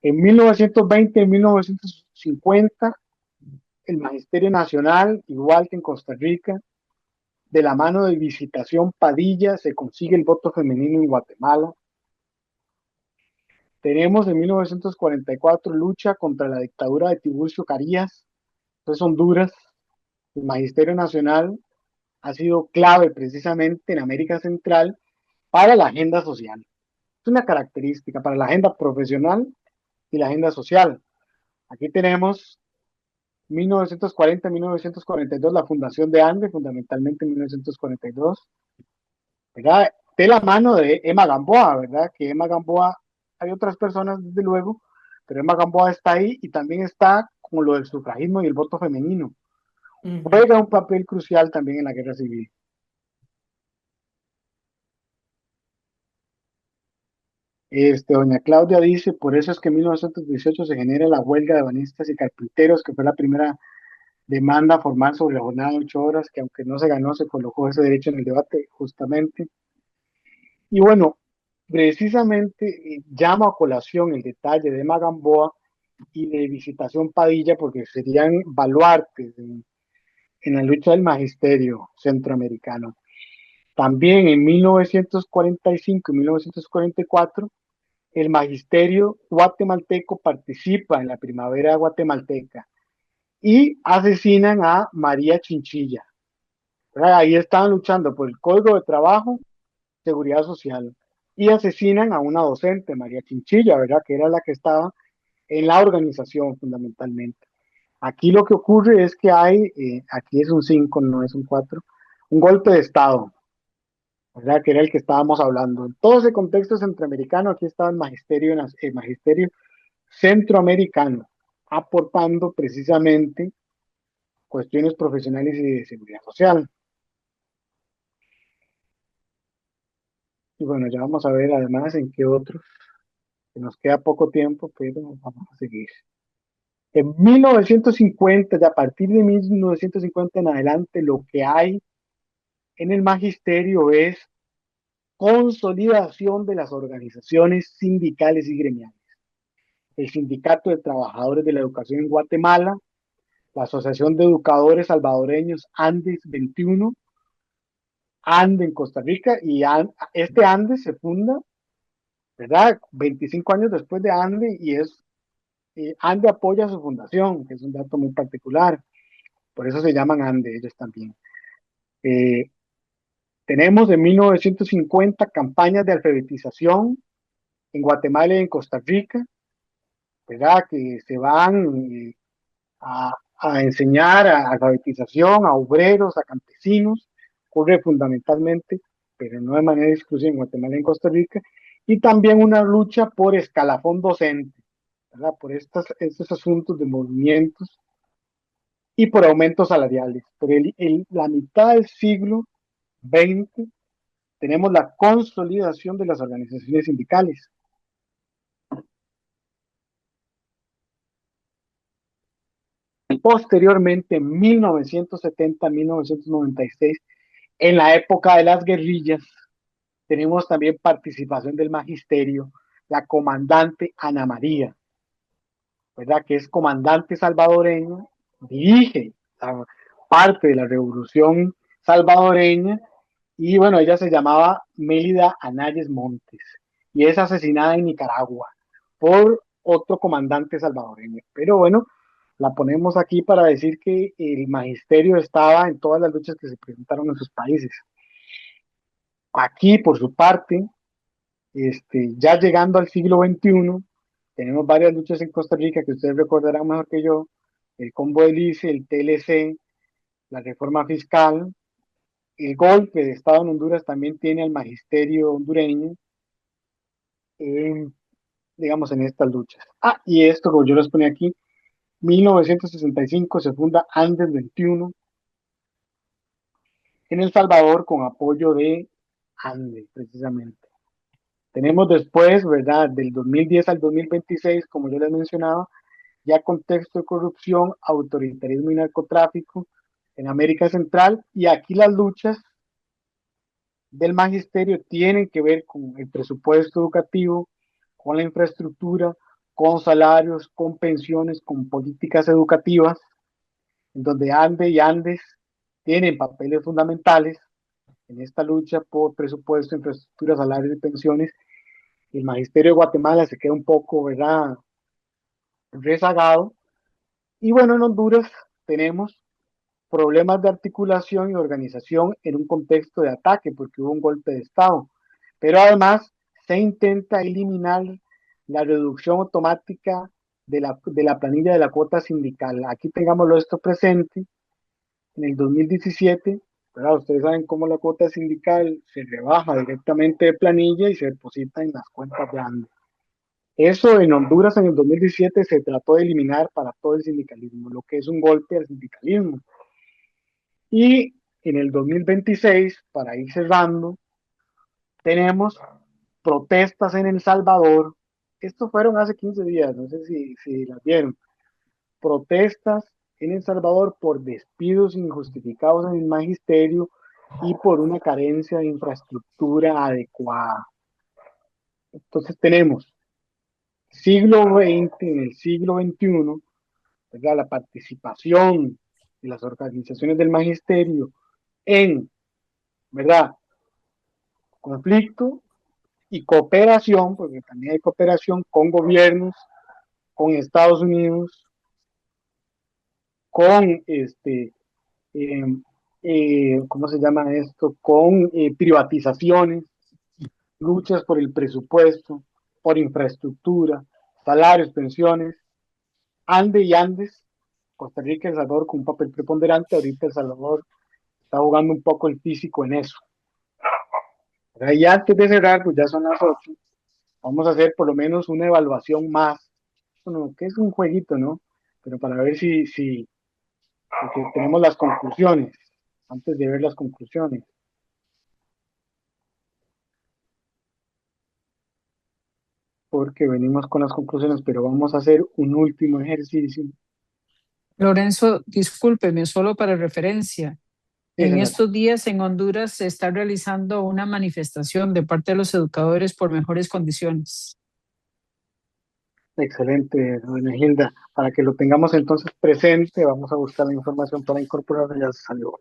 en 1920, en 1950, el Magisterio Nacional, igual que en Costa Rica, de la mano de Visitación Padilla, se consigue el voto femenino en Guatemala. Tenemos en 1944 lucha contra la dictadura de Tiburcio Carías, entonces Honduras. El Magisterio Nacional ha sido clave precisamente en América Central para la agenda social. Es una característica para la agenda profesional y la agenda social. Aquí tenemos 1940-1942, la fundación de ANDE, fundamentalmente en 1942, ¿verdad? De la mano de Emma Gamboa, ¿verdad? Que Emma Gamboa, hay otras personas desde luego, pero Emma Gamboa está ahí y también está con lo del sufragismo y el voto femenino. Juega un papel crucial también en la guerra civil. Doña Claudia dice, por eso es que en 1918 se genera la huelga de banistas y carpinteros, que fue la primera demanda formal sobre la jornada de 8 horas, que aunque no se ganó, se colocó ese derecho en el debate justamente. Y bueno, precisamente llamo a colación el detalle de Emma Gamboa y de Visitación Padilla, porque serían baluartes en la lucha del magisterio centroamericano. También en 1945 y 1944, el magisterio guatemalteco participa en la primavera guatemalteca y asesinan a María Chinchilla. Ahí estaban luchando por el Código de Trabajo, Seguridad Social, y asesinan a una docente, María Chinchilla, ¿verdad? Que era la que estaba en la organización fundamentalmente. Aquí lo que ocurre es que hay, aquí es un 5, no es un 4, un golpe de Estado, ¿verdad? Que era el que estábamos hablando. En todo ese contexto centroamericano, aquí estaba el magisterio centroamericano, aportando precisamente cuestiones profesionales y de seguridad social. Y bueno, ya vamos a ver además en qué otros, que nos queda poco tiempo, pero vamos a seguir. En 1950, y a partir de 1950 en adelante, lo que hay en el magisterio es consolidación de las organizaciones sindicales y gremiales. El Sindicato de Trabajadores de la Educación en Guatemala, la Asociación de Educadores Salvadoreños Andes 21, ANDE en Costa Rica, y este ANDE se funda, ¿verdad? 25 años después de ANDE, y ANDE apoya su fundación, que es un dato muy particular, por eso se llaman ANDE ellos también. Tenemos en 1950 campañas de alfabetización en Guatemala y en Costa Rica, ¿verdad? Que se van a enseñar a alfabetización a obreros, a campesinos, ocurre fundamentalmente, pero no de manera exclusiva en Guatemala y en Costa Rica, y también una lucha por escalafón docente, ¿verdad? Por estos asuntos de movimientos y por aumentos salariales. Pero la mitad del siglo XX tenemos la consolidación de las organizaciones sindicales. Posteriormente, en 1970-1996, en la época de las guerrillas, tenemos también participación del magisterio, la comandante Ana María, ¿verdad? Que es comandante salvadoreña, dirige parte de la revolución salvadoreña, y bueno, ella se llamaba Mélida Anayes Montes, y es asesinada en Nicaragua por otro comandante salvadoreño. Pero bueno, la ponemos aquí para decir que el magisterio estaba en todas las luchas que se presentaron en sus países. Aquí, por su parte, ya llegando al siglo XXI, tenemos varias luchas en Costa Rica que ustedes recordarán mejor que yo, el combo del ICE, el TLC, la reforma fiscal, el golpe de Estado en Honduras también tiene al magisterio hondureño, digamos, en estas luchas. Y esto, como yo les ponía aquí, 1965 se funda Andes 21 en El Salvador con apoyo de Andes, precisamente. Tenemos después, ¿verdad? Del 2010 al 2026, como yo les mencionaba, ya contexto de corrupción, autoritarismo y narcotráfico, en América Central, y aquí las luchas del magisterio tienen que ver con el presupuesto educativo, con la infraestructura, con salarios, con pensiones, con políticas educativas, en donde ANDE y ANDES tienen papeles fundamentales en esta lucha por presupuesto, infraestructura, salarios y pensiones. El magisterio de Guatemala se queda un poco, ¿verdad?, rezagado. Y bueno, en Honduras tenemos problemas de articulación y organización en un contexto de ataque, porque hubo un golpe de Estado. Pero además se intenta eliminar la reducción automática de la planilla de la cuota sindical. Aquí tengámoslo esto presente. En el 2017, ¿verdad? Ustedes saben cómo la cuota sindical se rebaja directamente de planilla y se deposita en las cuentas de ANDE. Eso en Honduras en el 2017 se trató de eliminar para todo el sindicalismo, lo que es un golpe al sindicalismo. Y en el 2026, para ir cerrando, tenemos protestas en El Salvador. Estos fueron hace 15 días, no sé si las vieron. Protestas en El Salvador por despidos injustificados en el magisterio y por una carencia de infraestructura adecuada. Entonces tenemos siglo XX en el siglo XXI, ¿verdad? La participación de las organizaciones del magisterio en, ¿verdad?, conflicto y cooperación, porque también hay cooperación con gobiernos, con Estados Unidos, con ¿cómo se llama esto? Con privatizaciones, luchas por el presupuesto, por infraestructura, salarios, pensiones, Ande y Andes, Costa Rica y El Salvador con un papel preponderante. Ahorita El Salvador está jugando un poco el físico en eso. Y antes de cerrar, pues ya son las 8, vamos a hacer por lo menos una evaluación más, bueno, que es un jueguito, ¿no? Pero para ver si porque tenemos las conclusiones, antes de ver las conclusiones. Porque venimos con las conclusiones, pero vamos a hacer un último ejercicio. Lorenzo, discúlpeme, solo para referencia. Sí, En señora. estos días en Honduras se está realizando una manifestación de parte de los educadores por mejores condiciones. Excelente, doña Gilda. Para que lo tengamos entonces presente, vamos a buscar la información para incorporarla. Ya salió.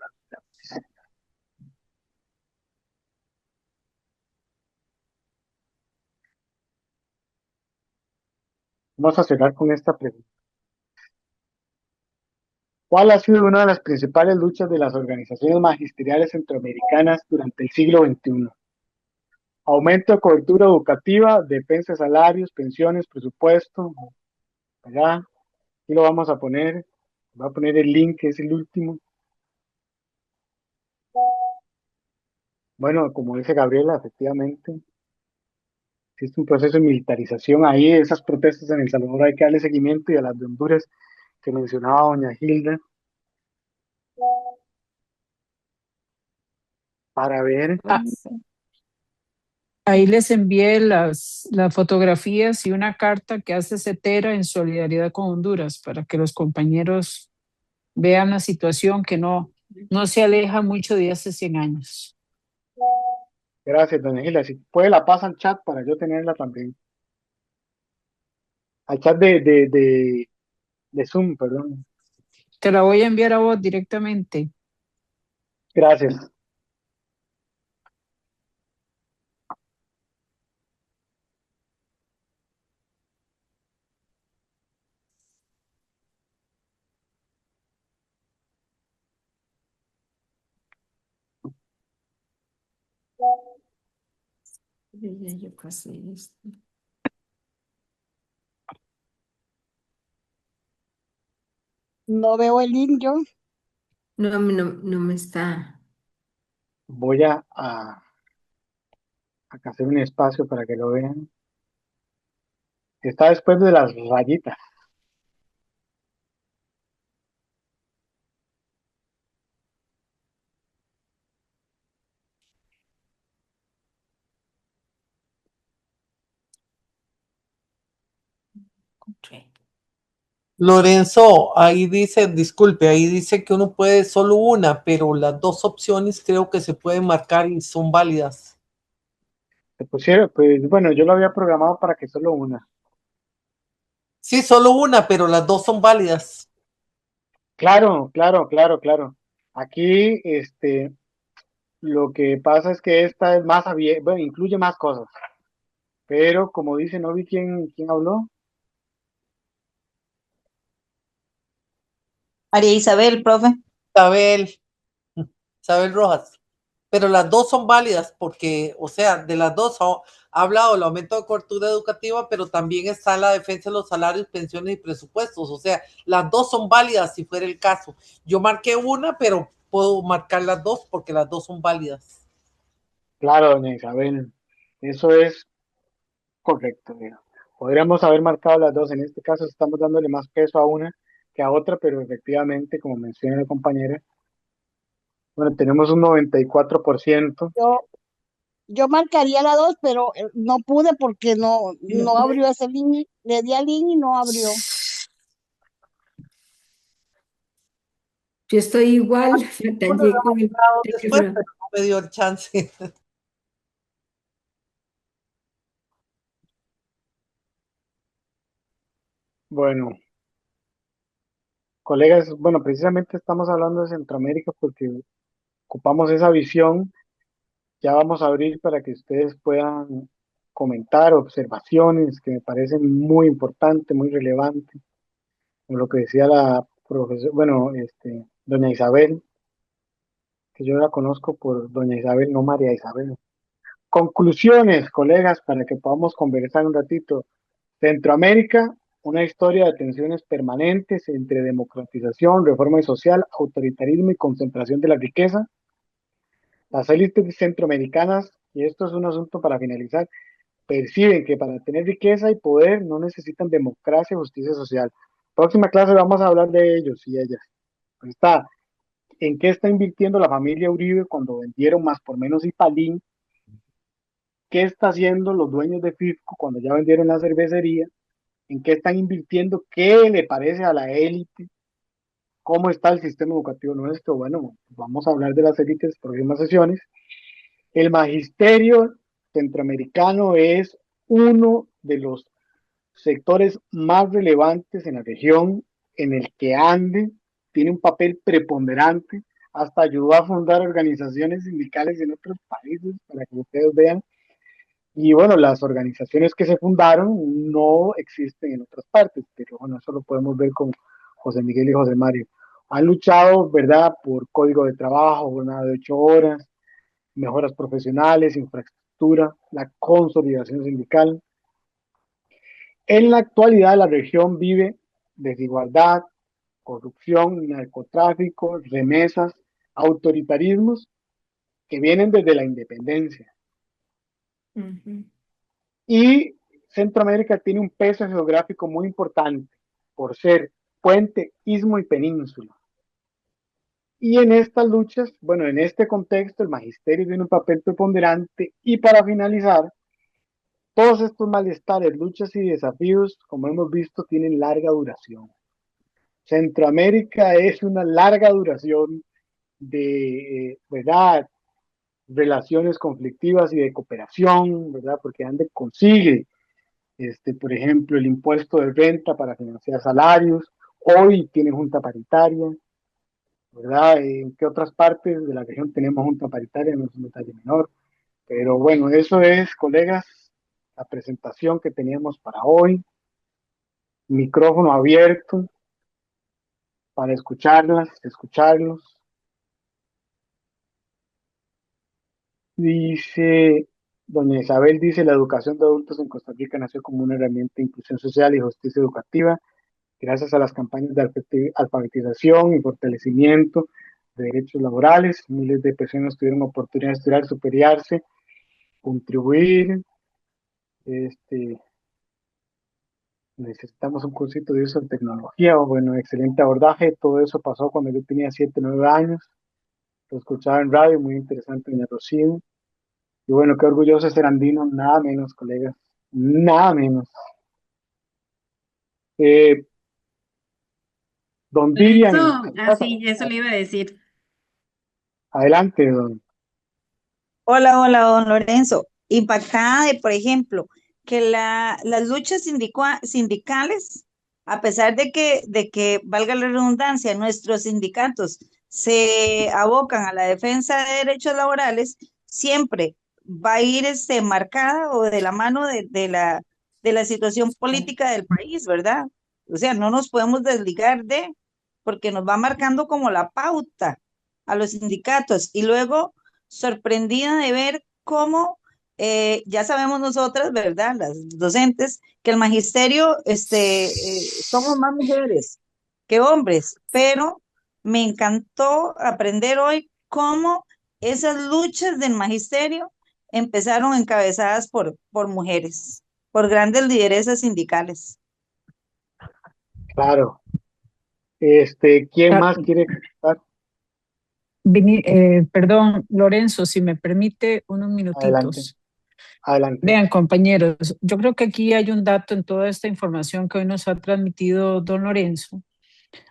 Vamos a cerrar con esta pregunta. ¿Cuál ha sido una de las principales luchas de las organizaciones magisteriales centroamericanas durante el siglo XXI? Aumento de cobertura educativa, defensa de salarios, pensiones, presupuesto. Allá, aquí lo vamos a poner. Voy a poner el link, que es el último. Bueno, como dice Gabriela, efectivamente, existe un proceso de militarización ahí. Esas protestas en El Salvador hay que darle seguimiento, y a las de Honduras que mencionaba doña Gilda, para ver. Ahí les envié las fotografías y una carta que hace CETERA en solidaridad con Honduras para que los compañeros vean la situación que no se aleja mucho de hace 100 años. Gracias, doña Gilda. Si puede, la pasa al chat para yo tenerla también. Al chat de Zoom, perdón. Te la voy a enviar a vos directamente. Gracias. Yo pasé esto. No veo el link yo. No, no me está. Voy a hacer un espacio para que lo vean. Está después de las rayitas. Lorenzo, ahí dice, disculpe, ahí dice que uno puede solo una, pero las dos opciones creo que se pueden marcar y son válidas. Se pusieron, pues bueno, yo lo había programado para que solo una. Sí, solo una, pero las dos son válidas. Claro, claro, claro, claro. Aquí, lo que pasa es que esta es más abierta, bueno, incluye más cosas. Pero como dice, no vi quién habló. María Isabel, profe. Isabel Rojas. Pero las dos son válidas porque, o sea, de las dos ha hablado el aumento de cobertura educativa, pero también está la defensa de los salarios, pensiones y presupuestos. O sea, las dos son válidas si fuera el caso. Yo marqué una, pero puedo marcar las dos porque las dos son válidas. Claro, doña Isabel, eso es correcto. Mira. Podríamos haber marcado las dos. En este caso estamos dándole más peso a una que a otra, pero efectivamente, como menciona la compañera, bueno, tenemos un 94%. Yo marcaría la 2, pero no pude porque no abrió ese link. Le di al link y no abrió. Yo estoy igual, batallé con el Después, teléfono. pero no me dio el chance. Bueno, colegas, bueno, precisamente estamos hablando de Centroamérica porque ocupamos esa visión. Ya vamos a abrir para que ustedes puedan comentar observaciones que me parecen muy importantes, muy relevantes, como lo que decía la profesora, bueno, doña Isabel, que yo la conozco por doña Isabel, no María Isabel. Conclusiones, colegas, para que podamos conversar un ratito. Centroamérica, una historia de tensiones permanentes entre democratización, reforma social, autoritarismo y concentración de la riqueza. Las élites centroamericanas, y esto es un asunto para finalizar, perciben que para tener riqueza y poder no necesitan democracia y justicia social. Próxima clase vamos a hablar de ellos y ellas. Pues está, ¿en qué está invirtiendo la familia Uribe cuando vendieron Más por Menos y Palín? ¿Qué está haciendo los dueños de Fisco cuando ya vendieron la cervecería? ¿En qué están invirtiendo? ¿Qué le parece a la élite? ¿Cómo está el sistema educativo nuestro? Bueno, vamos a hablar de las élites en próximas sesiones. El magisterio centroamericano es uno de los sectores más relevantes en la región, en el que Ande tiene un papel preponderante, hasta ayudó a fundar organizaciones sindicales en otros países, para que ustedes vean. Y bueno, las organizaciones que se fundaron no existen en otras partes, pero bueno, eso lo podemos ver con José Miguel y José Mario. Han luchado, ¿verdad?, por código de trabajo, jornada de 8 horas, mejoras profesionales, infraestructura, la consolidación sindical. En la actualidad la región vive desigualdad, corrupción, narcotráfico, remesas, autoritarismos que vienen desde la independencia. Y Centroamérica tiene un peso geográfico muy importante por ser puente, istmo y península. Y en estas luchas, bueno, en este contexto, el magisterio tiene un papel preponderante. Y para finalizar, todos estos malestares, luchas y desafíos, como hemos visto, tienen larga duración. Centroamérica es una larga duración de, ¿verdad?, relaciones conflictivas y de cooperación, ¿verdad?, porque Ande consigue, por ejemplo, el impuesto de renta para financiar salarios. Hoy tiene junta paritaria, ¿verdad? ¿En qué otras partes de la región tenemos junta paritaria? No es un detalle menor. Pero bueno, eso es, colegas, la presentación que teníamos para hoy. Micrófono abierto para escucharlos. Dice, doña Isabel dice, la educación de adultos en Costa Rica nació como una herramienta de inclusión social y justicia educativa, gracias a las campañas de alfabetización y fortalecimiento de derechos laborales. Miles de personas tuvieron oportunidad de estudiar, superiorarse, contribuir. Necesitamos un cursito de uso de tecnología. Bueno, excelente abordaje. Todo eso pasó cuando yo tenía 7, 9 años. Lo escuchaba en radio, muy interesante, doña Rocío. Y bueno, qué orgulloso de ser andino, nada menos, colegas, nada menos. Don Vivian, Así, eso le iba a decir. adelante, don. Hola, hola, don Lorenzo. Impactada de, por ejemplo, que las luchas sindicales, a pesar de que, valga la redundancia, nuestros sindicatos se abocan a la defensa de derechos laborales, siempre va a ir marcada o de la mano de la situación política del país, ¿verdad? O sea, no nos podemos desligar porque nos va marcando como la pauta a los sindicatos. Y luego sorprendida de ver cómo, ya sabemos nosotras, ¿verdad? Las docentes, que el magisterio, somos más mujeres que hombres, pero me encantó aprender hoy cómo esas luchas del magisterio empezaron encabezadas por mujeres, por grandes lideresas sindicales. Claro. ¿Quién más quiere comentar? Perdón, Lorenzo, si me permite unos minutitos. Adelante. Vean, compañeros, yo creo que aquí hay un dato en toda esta información que hoy nos ha transmitido don Lorenzo.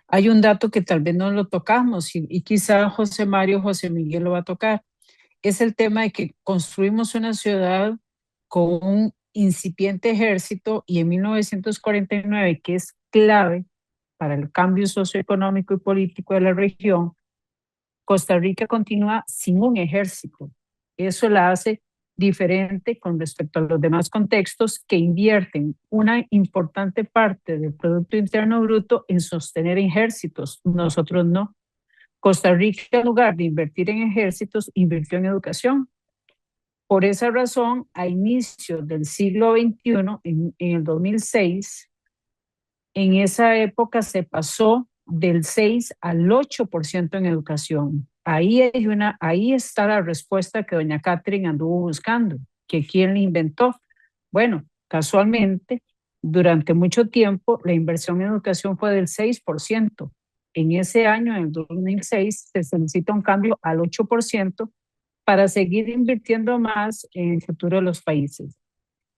Hay un dato que tal vez no lo tocamos y quizá José Miguel lo va a tocar. Es el tema de que construimos una ciudad con un incipiente ejército y en 1949, que es clave para el cambio socioeconómico y político de la región, Costa Rica continúa sin un ejército. Eso la hace diferente con respecto a los demás contextos que invierten una importante parte del Producto Interno Bruto en sostener ejércitos. Nosotros no. Costa Rica, en lugar de invertir en ejércitos, invirtió en educación. Por esa razón, a inicios del siglo XXI, en el 2006, en esa época se pasó del 6 al 8% en educación. Ahí está la respuesta que doña Catherine anduvo buscando, que quién la inventó. Bueno, casualmente, durante mucho tiempo la inversión en educación fue del 6%. En ese año, en el 2006, se solicita un cambio al 8% para seguir invirtiendo más en el futuro de los países.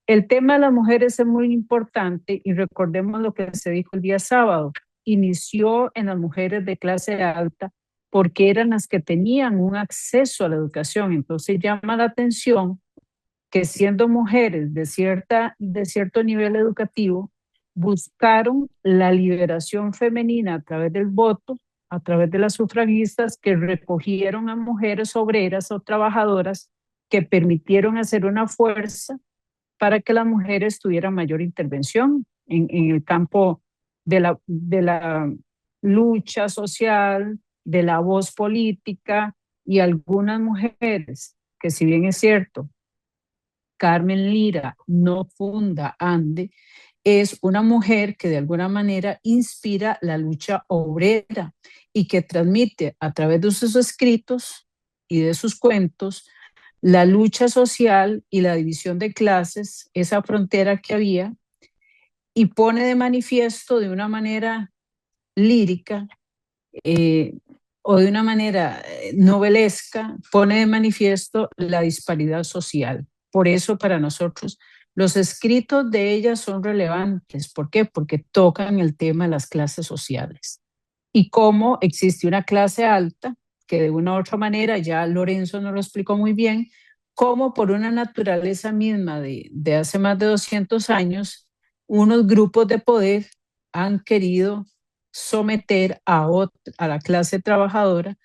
El tema de las mujeres es muy importante y recordemos lo que se dijo el día sábado. Inició en las mujeres de clase alta porque eran las que tenían un acceso a la educación. Entonces llama la atención que siendo mujeres de cierto nivel educativo, buscaron la liberación femenina a través del voto, a través de las sufragistas que recogieron a mujeres obreras o trabajadoras que permitieron hacer una fuerza para que las mujeres tuvieran mayor intervención en el campo de la lucha social, de la voz política, y algunas mujeres que, si bien es cierto, Carmen Lira no funda ANDE, es una mujer que de alguna manera inspira la lucha obrera y que transmite a través de sus escritos y de sus cuentos la lucha social y la división de clases, esa frontera que había, y pone de manifiesto de una manera lírica o de una manera novelesca, pone de manifiesto la disparidad social. Por eso para nosotros los escritos de ella son relevantes. ¿Por qué? Porque tocan el tema de las clases sociales y cómo existe una clase alta que de una u otra manera, ya Lorenzo nos lo explicó muy bien, cómo por una naturaleza misma de hace más de 200 años, unos grupos de poder han querido someter a la clase trabajadora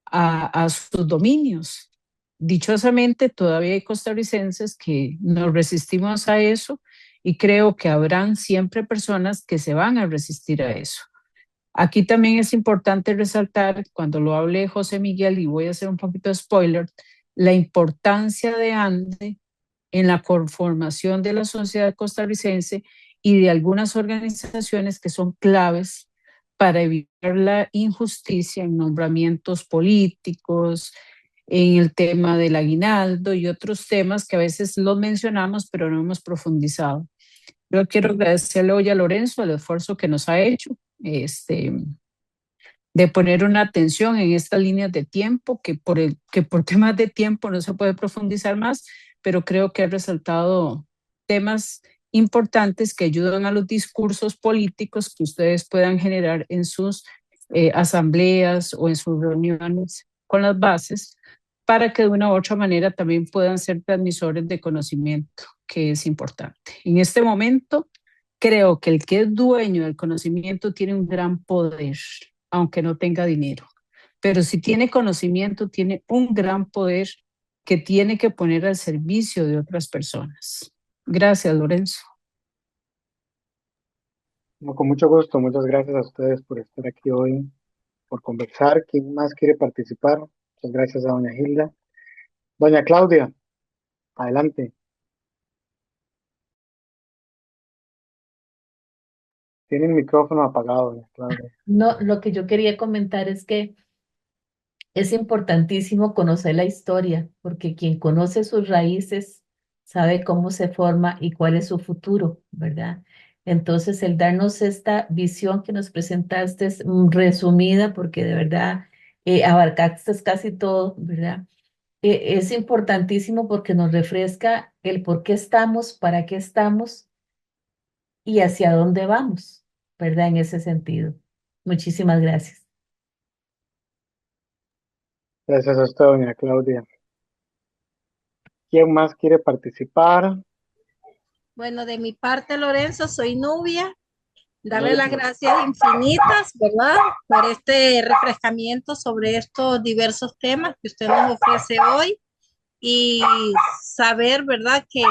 a sus dominios. Dichosamente, todavía hay costarricenses que nos resistimos a eso y creo que habrán siempre personas que se van a resistir a eso. Aquí también es importante resaltar, cuando lo hable José Miguel, y voy a hacer un poquito de spoiler, la importancia de ANDE en la conformación de la sociedad costarricense y de algunas organizaciones que son claves para evitar la injusticia en nombramientos políticos, en el tema del aguinaldo y otros temas que a veces los mencionamos, pero no hemos profundizado. Yo quiero agradecerle hoy a Lorenzo el esfuerzo que nos ha hecho de poner una atención en estas líneas de tiempo, que por temas de tiempo no se puede profundizar más, pero creo que ha resaltado temas importantes que ayudan a los discursos políticos que ustedes puedan generar en sus asambleas o en sus reuniones con las bases, para que de una u otra manera también puedan ser transmisores de conocimiento, que es importante. En este momento, creo que el que es dueño del conocimiento tiene un gran poder, aunque no tenga dinero. Pero si tiene conocimiento, tiene un gran poder que tiene que poner al servicio de otras personas. Gracias, Lorenzo. No, con mucho gusto, muchas gracias a ustedes por estar aquí hoy, por conversar. ¿Quién más quiere participar? Muchas gracias a doña Hilda. Doña Claudia, adelante. Tiene el micrófono apagado, doña Claudia. No, lo que yo quería comentar es que es importantísimo conocer la historia, porque quien conoce sus raíces sabe cómo se forma y cuál es su futuro, ¿verdad? Entonces, el darnos esta visión que nos presentaste es resumida, porque de verdad abarcaste casi todo, ¿verdad? Es importantísimo porque nos refresca el por qué estamos, para qué estamos y hacia dónde vamos, ¿verdad? En ese sentido. Muchísimas gracias. Gracias a usted, doña Claudia. ¿Quién más quiere participar? Bueno, de mi parte, Lorenzo, soy Nubia. Darle las gracias infinitas, ¿verdad? Por este refrescamiento sobre estos diversos temas que usted nos ofrece hoy y saber, ¿verdad? Que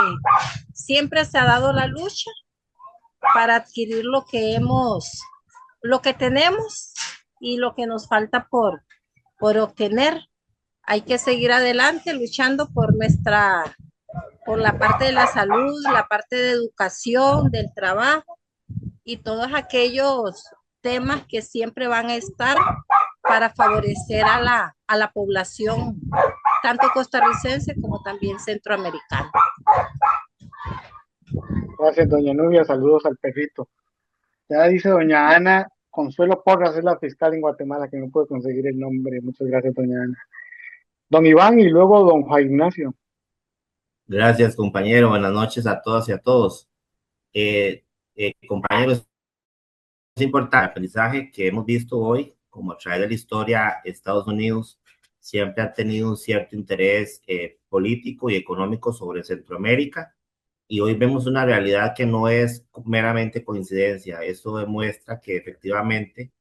siempre se ha dado la lucha para adquirir lo que tenemos y lo que nos falta por obtener. Hay que seguir adelante luchando por la parte de la salud, la parte de educación, del trabajo y todos aquellos temas que siempre van a estar para favorecer a la población, tanto costarricense como también centroamericana. Gracias, doña Nubia. Saludos al perrito. Ya dice doña Ana Consuelo Porras, es la fiscal en Guatemala, que no puede conseguir el nombre. Muchas gracias, doña Ana. Don Iván y luego don Juan Ignacio. Gracias, compañero. Buenas noches a todas y a todos. Compañeros, es importante el aprendizaje que hemos visto hoy, como a través de la historia, Estados Unidos siempre ha tenido un cierto interés político y económico sobre Centroamérica, y hoy vemos una realidad que no es meramente coincidencia. Eso demuestra que efectivamente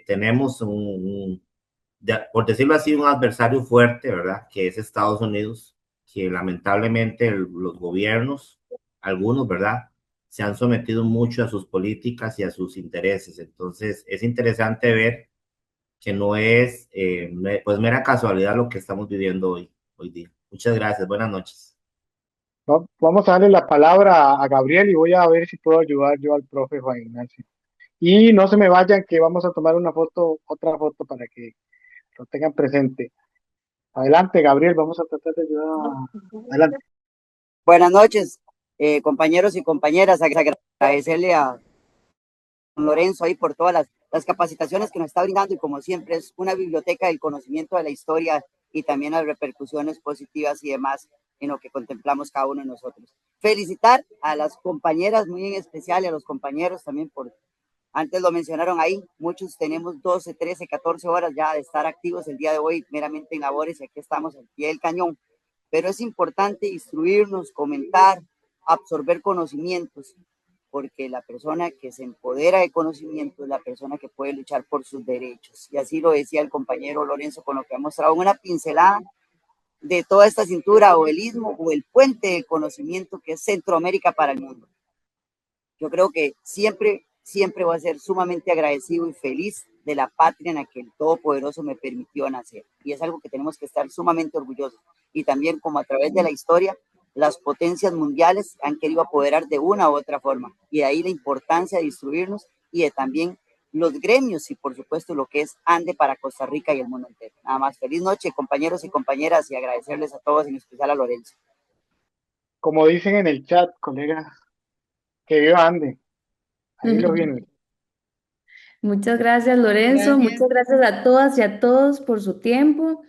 tenemos por decirlo así, un adversario fuerte, ¿verdad? Que es Estados Unidos, que lamentablemente los gobiernos, algunos, ¿verdad?, se han sometido mucho a sus políticas y a sus intereses. Entonces, es interesante ver que no es pues mera casualidad lo que estamos viviendo hoy día. Muchas gracias, buenas noches. Vamos a darle la palabra a Gabriel y voy a ver si puedo ayudar yo al profe Juan Ignacio. Y no se me vayan, que vamos a tomar otra foto para que lo tengan presente. Adelante, Gabriel, vamos a tratar de ayudar. Adelante. Buenas noches, compañeros y compañeras. Agradecerle a don Lorenzo ahí por todas las capacitaciones que nos está brindando, y como siempre es una biblioteca del conocimiento de la historia y también las repercusiones positivas y demás en lo que contemplamos cada uno de nosotros. Felicitar a las compañeras muy en especial y a los compañeros también antes lo mencionaron ahí, muchos tenemos 12, 13, 14 horas ya de estar activos el día de hoy meramente en labores, y aquí estamos al pie del cañón. Pero es importante instruirnos, comentar, absorber conocimientos, porque la persona que se empodera de conocimiento es la persona que puede luchar por sus derechos. Y así lo decía el compañero Lorenzo con lo que ha mostrado, una pincelada de toda esta cintura o el istmo o el puente de conocimiento que es Centroamérica para el mundo. Yo creo que siempre voy a ser sumamente agradecido y feliz de la patria en la que el Todopoderoso me permitió nacer. Y es algo que tenemos que estar sumamente orgullosos. Y también, como a través de la historia, las potencias mundiales han querido apoderar de una u otra forma. Y de ahí la importancia de instruirnos y de también los gremios y, por supuesto, lo que es ANDE para Costa Rica y el mundo entero. Nada más, feliz noche, compañeros y compañeras, y agradecerles a todos, en especial a Lorenzo. Como dicen en el chat, colegas, que viva ANDE. Ahí lo viene. Muchas gracias, Lorenzo. Muchas gracias a todas y a todos por su tiempo.